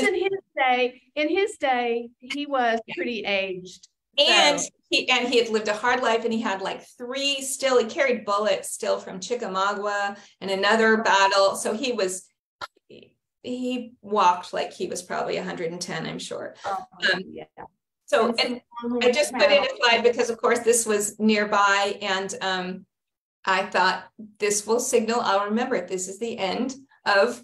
in his day, he was pretty aged. And he had lived a hard life, and he had like he carried bullets still from Chickamauga and another battle. So he walked like he was probably 110, I'm sure. Yeah. So, and I just put in a slide because, of course, this was nearby, and I thought this will signal, I'll remember it. This is the end of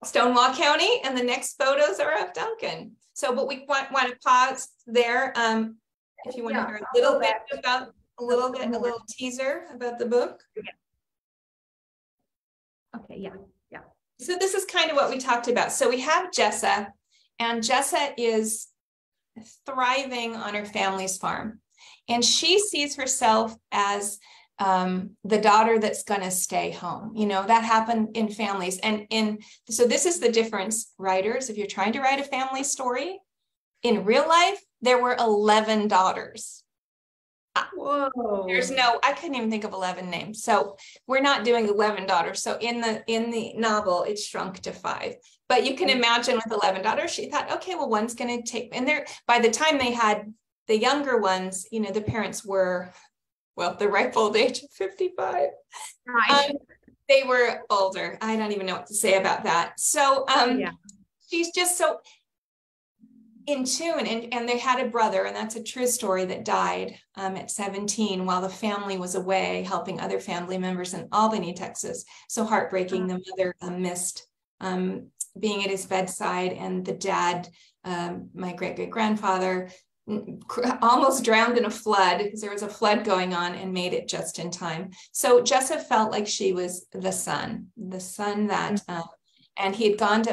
Stonewall County, and the next photos are of Duncan. So, but we want to pause there. If you want to hear a little bit about a little teaser about the book. Okay, yeah. So this is kind of what we talked about. So we have Jessa, and Jessa is thriving on her family's farm, and she sees herself as the daughter that's going to stay home. That happened in families, and so this is the difference, writers. If you're trying to write a family story in real life, there were 11 daughters. Whoa. I couldn't even think of 11 names. So we're not doing 11 daughters. So in the novel, it's shrunk to 5. But you can imagine with 11 daughters, she thought, okay, well, one's going to take, and by the time they had the younger ones, the parents were, well, the ripe old age of 55. Right. They were older. I don't even know what to say about that. So she's just so in tune, and they had a brother, and that's a true story, that died at 17 while the family was away helping other family members in Albany, Texas. So heartbreaking. The mother missed being at his bedside, and the dad, my great-great-grandfather, almost drowned in a flood because there was a flood going on, and made it just in time. So Jessa felt like she was the son that and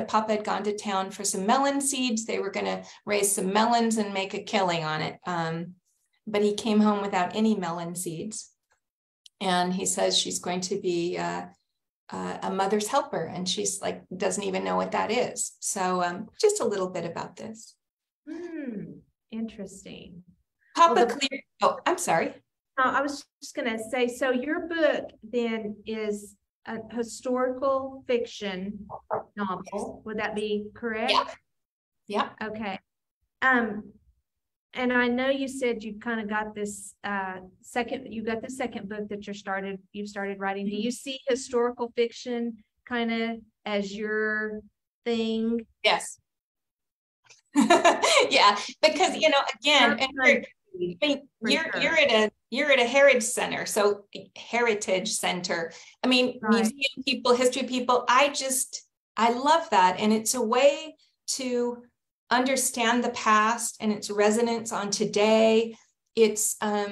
Papa had gone to town for some melon seeds. They were going to raise some melons and make a killing on it. But he came home without any melon seeds. And he says she's going to be a mother's helper. And she's like, doesn't even know what that is. So just a little bit about this. Interesting. I'm sorry. I was just going to say, so your book then is a historical fiction novel. Would that be correct? Yeah. Okay. And I know you said you kind of got this the second book that you've started writing. Do you see historical fiction kind of as your thing? Yes. Yeah, because again, you're at a heritage center. So heritage center. I mean, right. Museum people, history people. I love that, and it's a way to understand the past and its resonance on today. It's a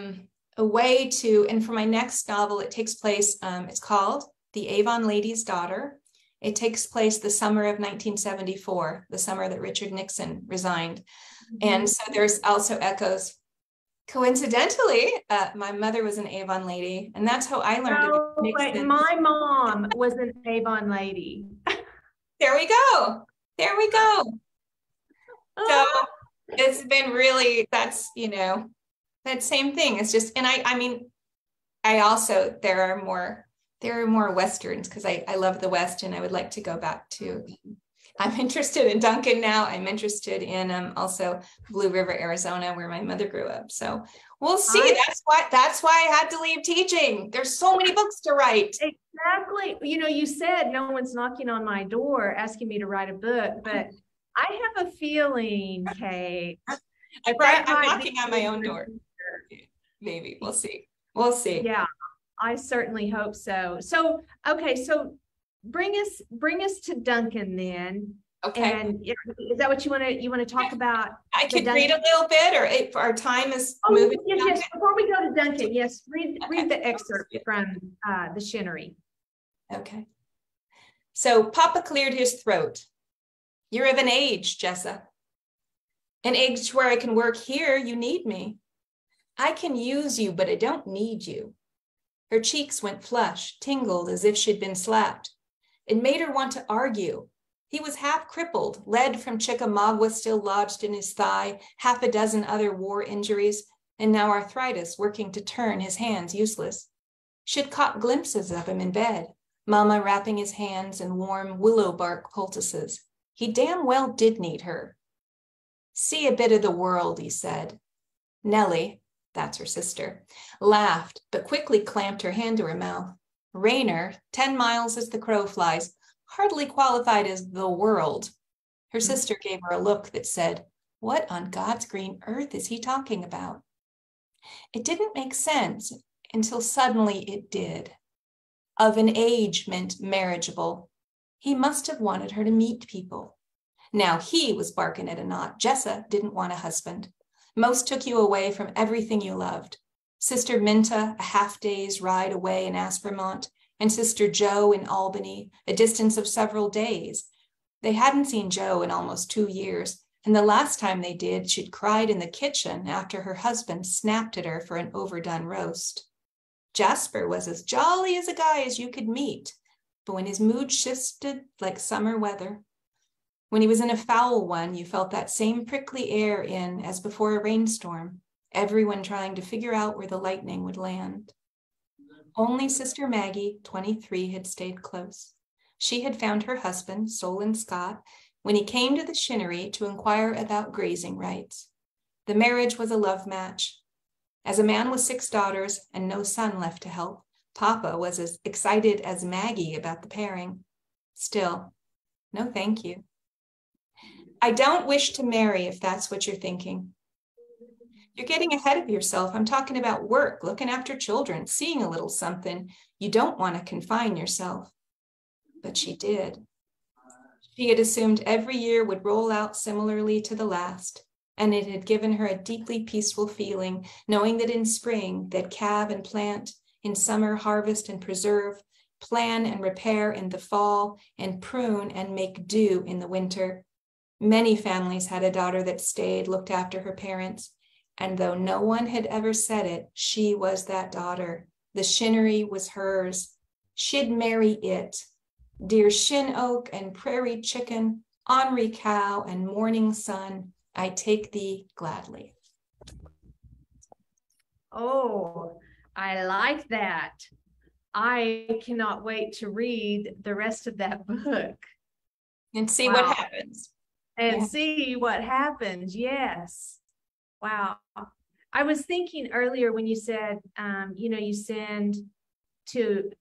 way to, and for my next novel, it takes place. It's called The Avon Lady's Daughter. It takes place the summer of 1974, the summer that Richard Nixon resigned. And so there's also echoes. Coincidentally, my mother was an Avon lady, and that's how I learned to be Nixon. My mom was an Avon lady. There we go. So it's been really, that's, that same thing. It's just, and I mean, I also, there are more Westerns because I love the West, and I would like to go back to, I'm interested in Duncan now. I'm interested in also Blue River, Arizona, where my mother grew up. So we'll see. That's why I had to leave teaching. There's so many books to write. Exactly. You said no one's knocking on my door asking me to write a book, but I have a feeling, Kate. I'm knocking on my own door. maybe we'll see. We'll see. Yeah, I certainly hope so. So, okay, so bring us to Duncan then. Okay. And is that what you want to talk about? I could read a little bit, or if our time is moving. Yes. Before we go to Duncan, yes, read the excerpt from the Shinnery. Okay. So Papa cleared his throat. You're of an age, Jessa. An age where I can work here, you need me. I can use you, but I don't need you. Her cheeks went flush, tingled as if she'd been slapped. It made her want to argue. He was half crippled, lead from Chickamauga still lodged in his thigh, half a dozen other war injuries, and now arthritis working to turn his hands useless. She'd caught glimpses of him in bed, Mama wrapping his hands in warm willow bark poultices. He damn well did need her. See a bit of the world, he said. Nellie, that's her sister, laughed, but quickly clamped her hand to her mouth. Rayner, 10 miles as the crow flies, hardly qualified as the world. Her sister gave her a look that said, what on God's green earth is he talking about? It didn't make sense until suddenly it did. Of an age meant marriageable. He must have wanted her to meet people. Now he was barking at a knot. Jessa didn't want a husband. Most took you away from everything you loved. Sister Minta, a half-day's ride away in Aspermont, and Sister Joe in Albany, a distance of several days. They hadn't seen Joe in almost 2 years, and the last time they did, she'd cried in the kitchen after her husband snapped at her for an overdone roast. Jasper was as jolly as a guy as you could meet, but when his mood shifted like summer weather, when he was in a foul one, you felt that same prickly air in as before a rainstorm, everyone trying to figure out where the lightning would land. Only Sister Maggie, 23, had stayed close. She had found her husband, Solon Scott, when he came to the Shinnery to inquire about grazing rights. The marriage was a love match. As a man with 6 daughters and no son left to help, Papa was as excited as Maggie about the pairing. Still, no thank you. I don't wish to marry if that's what you're thinking. You're getting ahead of yourself. I'm talking about work, looking after children, seeing a little something. You don't want to confine yourself. But she did. She had assumed every year would roll out similarly to the last, and it had given her a deeply peaceful feeling, knowing that in spring they'd calve and plant, in summer harvest and preserve, plan and repair in the fall, and prune and make do in the winter. Many families had a daughter that stayed, looked after her parents, and though no one had ever said it, she was that daughter. The Shinnery was hers. She'd marry it. Dear Shin Oak and Prairie Chicken, Ornery Cow and Morning Sun, I take thee gladly. Oh, I like that. I cannot wait to read the rest of that book. And see what happens. And see what happens, yes. Wow. I was thinking earlier when you said, you send to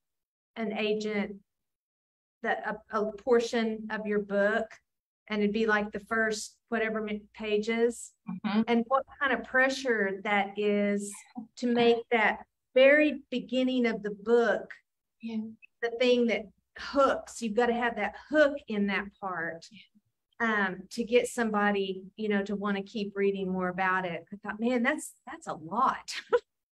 an agent that a portion of your book, and it'd be like the first whatever pages, and what kind of pressure that is to make that very beginning of the book the thing that hooks. You've got to have that hook in that part. To get somebody, to want to keep reading more about it. I thought, man, that's a lot.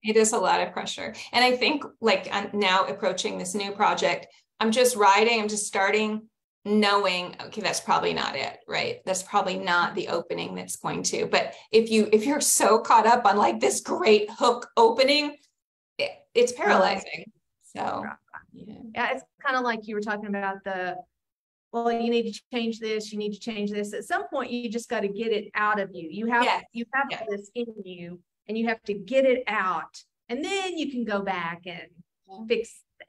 It is a lot of pressure. And I think like I'm now approaching this new project, I'm just starting knowing, okay, that's probably not it, right? That's probably not the opening that's going to, but if you're so caught up on like this great hook opening, it's paralyzing. So yeah, it's kind of like you were talking about well, you need to change this, you need to change this. At some point, you just got to get it out of you. You have this in you, and you have to get it out. And then you can go back and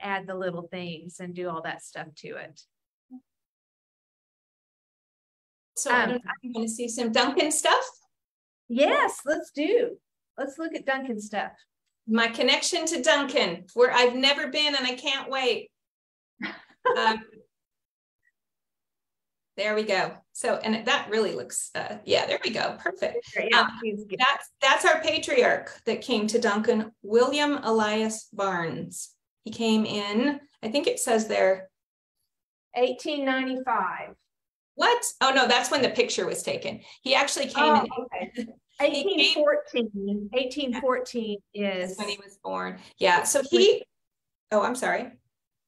add the little things and do all that stuff to it. So I don't know if you want to see some Duncan stuff? Yes, let's look at Duncan stuff. My connection to Duncan, where I've never been and I can't wait. There we go. So, and that really looks, yeah, there we go. Perfect. Yeah, he's good. That's our patriarch that came to Duncan, William Elias Barnes. He came in, I think it says there. 1895. What? Oh no, that's when the picture was taken. He actually came in. Okay. 1814. 1814 is when he was born. Yeah. So I'm sorry.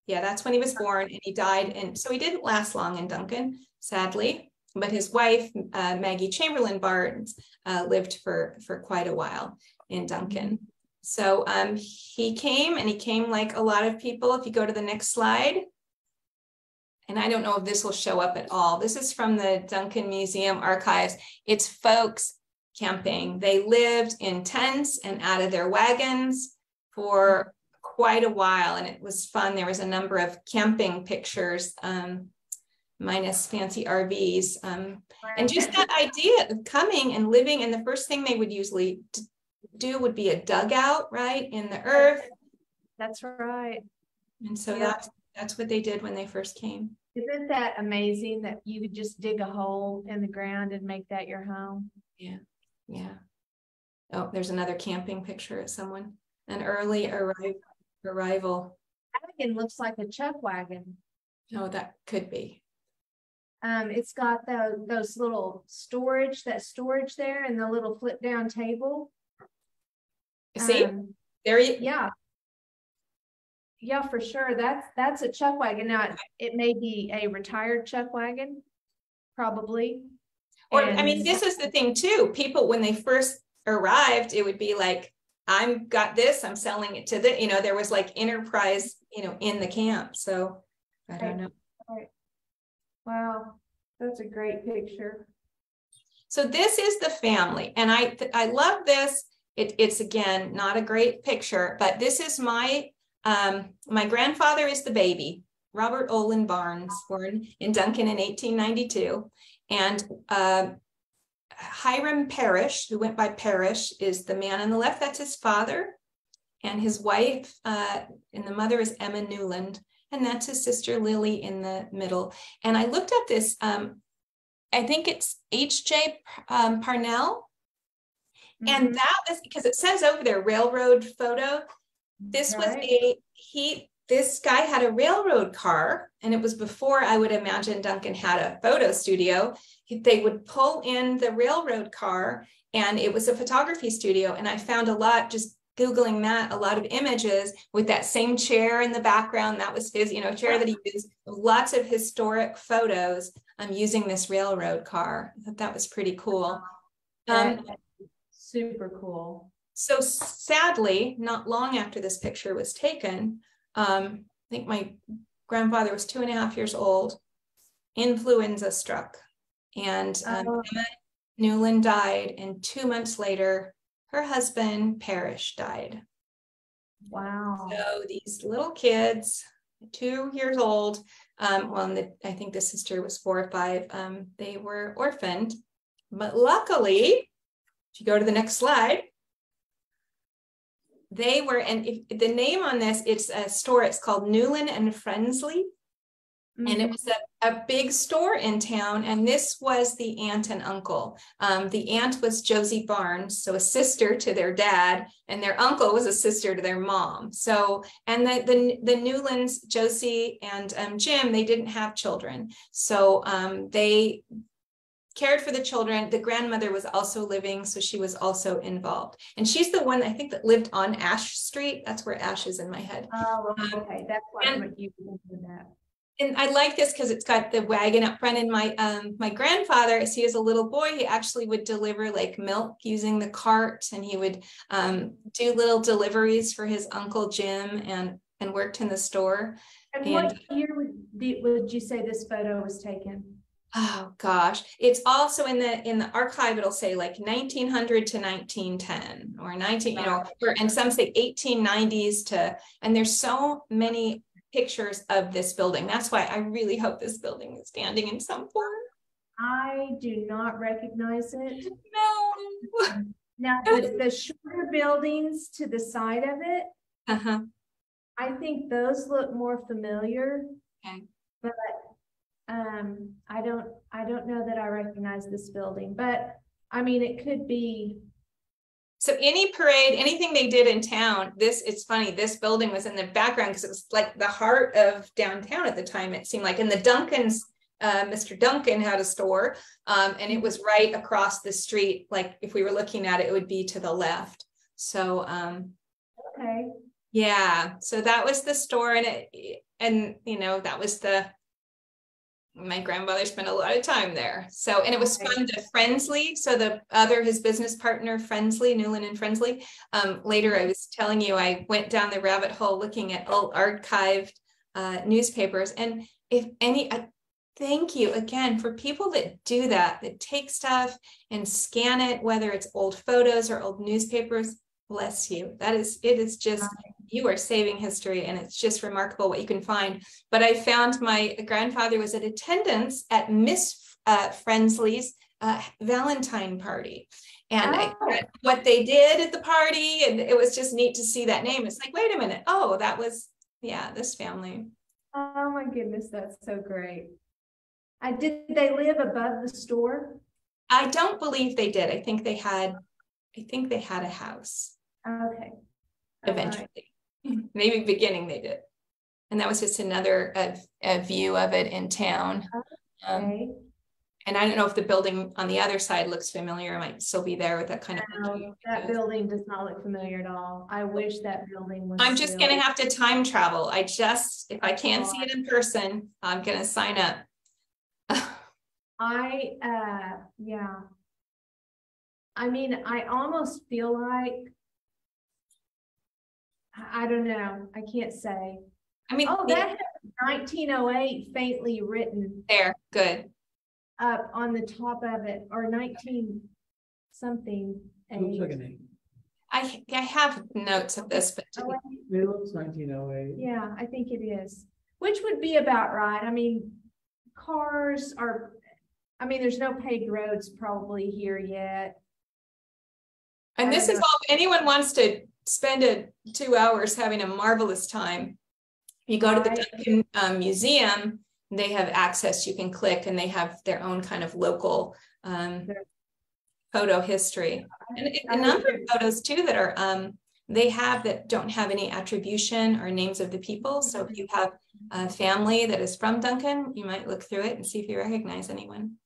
Yeah, that's when he was born, and he died. And so he didn't last long in Duncan, sadly. But his wife, Maggie Chamberlain Barnes, lived for quite a while in Duncan. So he came like a lot of people. If you go to the next slide. And I don't know if this will show up at all. This is from the Duncan Museum archives. It's folks camping. They lived in tents and out of their wagons for quite a while, and it was fun. There was a number of camping pictures, minus fancy RVs. And just that idea of coming and living, and the first thing they would usually do would be a dugout, right, in the earth. That's right. And so that's what they did when they first came. Isn't that amazing that you would just dig a hole in the ground and make that your home? Yeah. Yeah. Oh, there's another camping picture of someone. An early arrival. Wagon looks like a chuck wagon. Oh, that could be. It's got those little storage there, and the little flip down table. See, there you. Yeah, for sure. That's a chuck wagon. Now it may be a retired chuck wagon, probably. Or I mean, this is the thing too. People, when they first arrived, it would be like, I'm got this, I'm selling it to the, there was like enterprise, in the camp. So I don't know. Right. Wow, that's a great picture. So this is the family, and I love this. It's again not a great picture, but this is my grandfather is the baby, Robert Olin Barnes, born in Duncan in 1892, and Hiram Parrish, who went by Parrish, is the man on the left. That's his father, and his wife, and the mother is Emma Newland, and that's his sister Lily in the middle. And I looked up this. I think it's H.J. Parnell, and that was because it says over there railroad photo. This was this guy had a railroad car, and it was before I would imagine Duncan had a photo studio. They would pull in the railroad car, and it was a photography studio. And I found just Googling that, a lot of images with that same chair in the background. That was his, chair that he used. Lots of historic photos using this railroad car. I thought that was pretty cool. Super cool. So sadly, not long after this picture was taken, I think my grandfather was 2.5 years old, influenza struck, and Emma Newland died, and 2 months later, her husband, Parrish, died. Wow. So these little kids, 2 years old, I think the sister was 4 or 5, they were orphaned, but luckily, if you go to the next slide, they were, and if the name on this, it's a store, it's called Newland and Friendsley. And it was a big store in town. And this was the aunt and uncle. The aunt was Josie Barnes, so a sister to their dad, and their uncle was a sister to their mom. So, and the Newlands, Josie and Jim, they didn't have children. So they cared for the children. The grandmother was also living, so she was also involved. And she's the one, I think, that lived on Ash Street. That's where Ash is in my head. Oh, okay. That's why you mentioned that. And I like this because it's got the wagon up front. And my grandfather, as he was a little boy, he actually would deliver like milk using the cart, and he would do little deliveries for his Uncle Jim and worked in the store. And what year would you say this photo was taken? Oh gosh, it's also in the archive. It'll say like 1900 to 1910 or 19, and some say 1890s to, and there's so many pictures of this building. That's why I really hope this building is standing in some form. I do not recognize it. No. Now the shorter buildings to the side of it, I think those look more familiar. Okay. But I don't know that I recognize this building, but I mean, it could be. So any parade, anything they did in town, it's funny, this building was in the background because it was like the heart of downtown at the time, it seemed like. And the Duncans, Mr. Duncan had a store, and it was right across the street. Like if we were looking at it, it would be to the left. So okay. Yeah, so that was the store, and you know, that was my grandmother spent a lot of time there. So, and it was fun to Frensley. So his business partner, Frensley, Newland and Frensley. Later, I was telling you, I went down the rabbit hole looking at old archived newspapers. And thank you again for people that do that take stuff and scan it, whether it's old photos or old newspapers. Bless you. It is just, you are saving history, and it's just remarkable what you can find. But I found my grandfather was at attendance at Miss Frensley's Valentine party. And I read what they did at the party, and it was just neat to see that name. It's like, wait a minute. Oh, that was, this family. Oh my goodness, that's so great. Did they live above the store? I don't believe they did. I think they had a house. Okay. Eventually. Right. Maybe beginning they did. And that was just another a view of it in town. Okay. And I don't know if the building on the other side looks familiar. It might still be there with that kind of. That building does not look familiar at all. I wish that building was. I'm just going to have to time travel. If I can't see it in person, I'm going to sign up. Yeah. I mean, I almost feel like, I don't know. I can't say. I mean, that has 1908 faintly written. There, good. Up on the top of it, or 19 something. Looks like an 8. I have notes of this, but it looks 1908. Yeah, I think it is. Which would be about right. I mean, there's no paved roads probably here yet. And this is all, if anyone wants to spend 2 hours having a marvelous time, you go to the Duncan Museum, they have access, you can click, and they have their own kind of local photo history. And a number of photos too that are, they have that don't have any attribution or names of the people. So if you have a family that is from Duncan, you might look through it and see if you recognize anyone.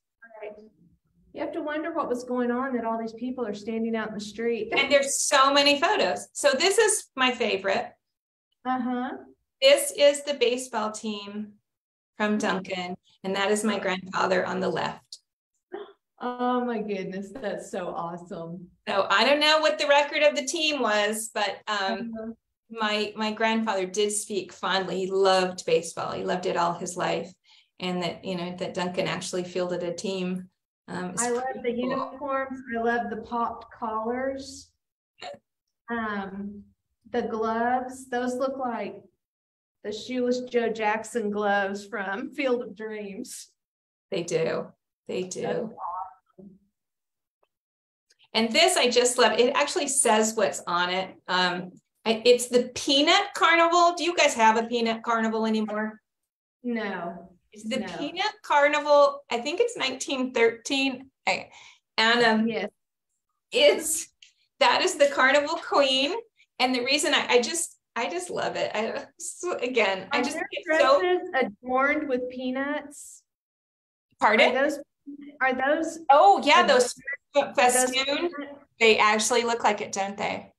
You have to wonder what was going on that all these people are standing out in the street. And there's so many photos. So this is my favorite. This is the baseball team from Duncan, and that is my grandfather on the left. Oh my goodness, that's so awesome. So I don't know what the record of the team was, but my grandfather did speak fondly. He loved baseball. He loved it all his life. And that Duncan actually fielded a team. I love the uniforms. I love the popped collars. The gloves, those look like the shoeless Joe Jackson gloves from Field of Dreams. They do. Awesome. And this, I just love. It actually says what's on it. It's the Peanut Carnival. Do you guys have a Peanut Carnival anymore? No. It's the Peanut Carnival. I think it's 1913. And yes, that is the Carnival Queen. And the reason I just love it. I just get so adorned with peanuts. Pardon? Are those? Oh yeah, those festoon. They actually look like it, don't they?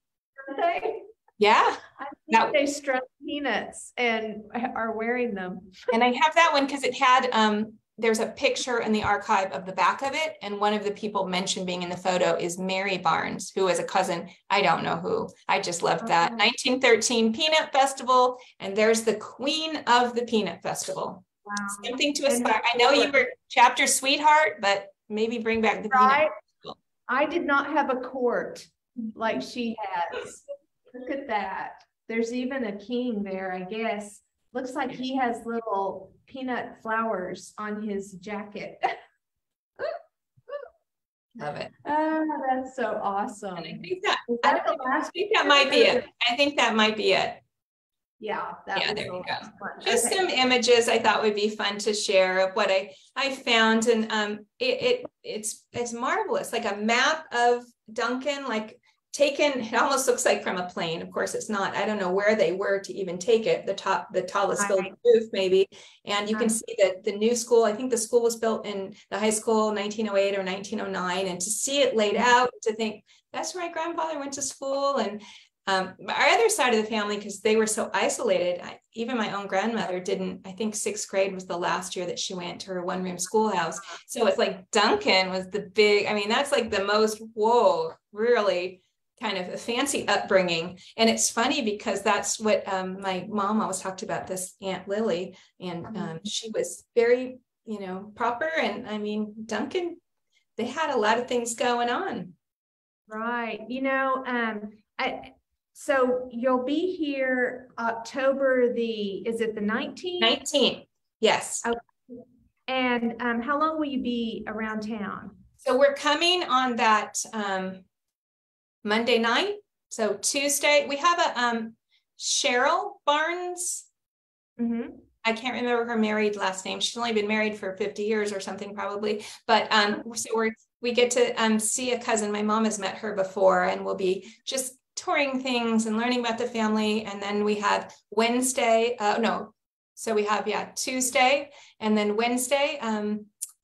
Don't they? Yeah. I think they strut peanuts and are wearing them. And I have that one because it had there's a picture in the archive of the back of it, and one of the people mentioned being in the photo is Mary Barnes, who is a cousin. I don't know who. I just loved that. 1913 Peanut Festival, and there's the Queen of the Peanut Festival. Wow. Something to aspire. I know you were chapter sweetheart, but maybe bring back the Peanut Festival. I did not have a court like she has. Look at that. There's even a king there, I guess. Looks like he has little peanut flowers on his jacket. Love it. Oh, that's so awesome. And I think that might be it. I think that might be it. Yeah, that Yeah, was there a you lot go. of fun. Just Okay. some images I thought would be fun to share of what I found, and it's marvelous, like a map of Duncan, like taken. It almost looks like from a plane. Of course, it's not. I don't know where they were to even take it. The tallest building roof, maybe, and you can see that the new school. I think the school was built in the high school 1908 or 1909, and to see it laid out, to think that's where my grandfather went to school, and our other side of the family, because they were so isolated, even my own grandmother didn't, I think 6th grade was the last year that she went to her one-room schoolhouse. So it's like Duncan was the big, I mean, that's like the most, whoa, really kind of a fancy upbringing. And it's funny because that's what my mom always talked about, this Aunt Lily, and she was very, proper. And I mean, Duncan, they had a lot of things going on. Right. So you'll be here October is it the 19th? 19th, yes. Okay. And how long will you be around town? So we're coming on that Monday night. So Tuesday, we have a Cheryl Barnes. Mm-hmm. I can't remember her married last name. She's only been married for 50 years or something probably. But so we get to see a cousin. My mom has met her before, and we'll be just touring things and learning about the family. And then we have Wednesday, so we have, Tuesday, and then Wednesday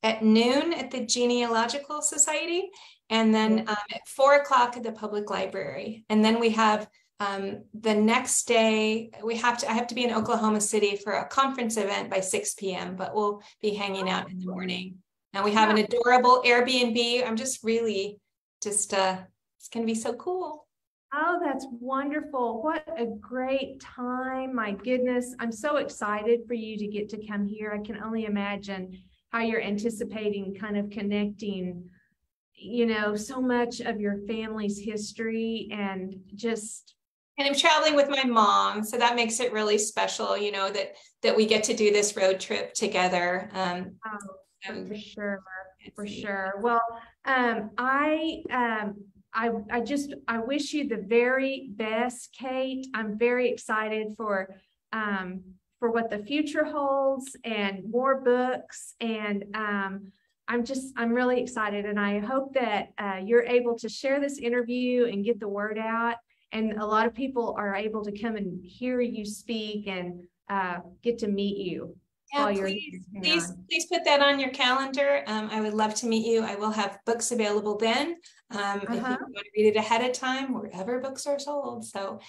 at noon at the Genealogical Society, and then at 4:00 at the public library. And then we have the next day, I have to be in Oklahoma City for a conference event by 6 p.m., but we'll be hanging out in the morning. And we have an adorable Airbnb. I'm just really it's going to be so cool. Oh, that's wonderful. What a great time. My goodness. I'm so excited for you to get to come here. I can only imagine how you're anticipating kind of connecting, so much of your family's history and I'm traveling with my mom, so that makes it really special, that we get to do this road trip together. For sure. For sure. Well, I wish you the very best, Kate. I'm very excited for what the future holds and more books. And I'm really excited. And I hope that you're able to share this interview and get the word out. And a lot of people are able to come and hear you speak and get to meet you. Yeah, please put that on your calendar. I would love to meet you. I will have books available then. If you want to read it ahead of time, wherever books are sold. So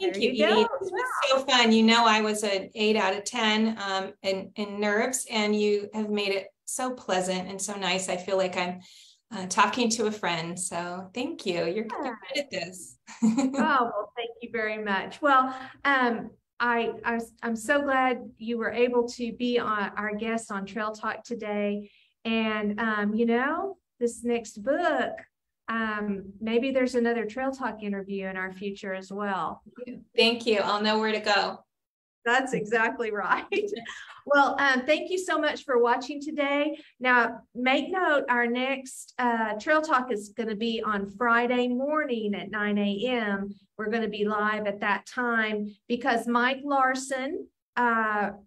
thank you, Edie. This was so fun. I was an 8 out of 10 in nerves, and you have made it so pleasant and so nice. I feel like I'm talking to a friend. So thank you. You're good at this. Oh, well, thank you very much. Well, I'm so glad you were able to be our guest on Trail Talk today. And, this next book, maybe there's another Trail Talk interview in our future as well. Thank you. I'll know where to go. That's exactly right. Well, thank you so much for watching today. Now, make note, our next Trail Talk is going to be on Friday morning at 9 a.m. We're going to be live at that time because Mike Larson,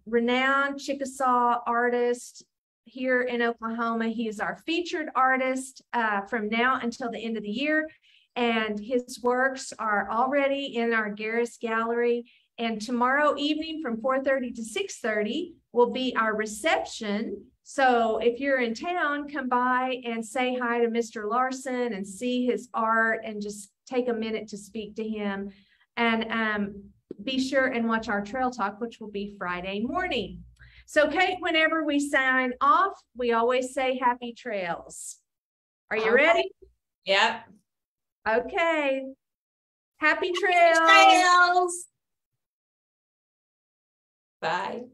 renowned Chickasaw artist here in Oklahoma, he is our featured artist from now until the end of the year. And his works are already in our Garris Gallery. And tomorrow evening from 4:30 to 6:30 will be our reception. So if you're in town, come by and say hi to Mr. Larson and see his art and just take a minute to speak to him. And be sure and watch our Trail Talk, which will be Friday morning. So Kate, whenever we sign off, we always say happy trails. Are you ready? Yep. Okay. Happy trails. Happy trails. Bye.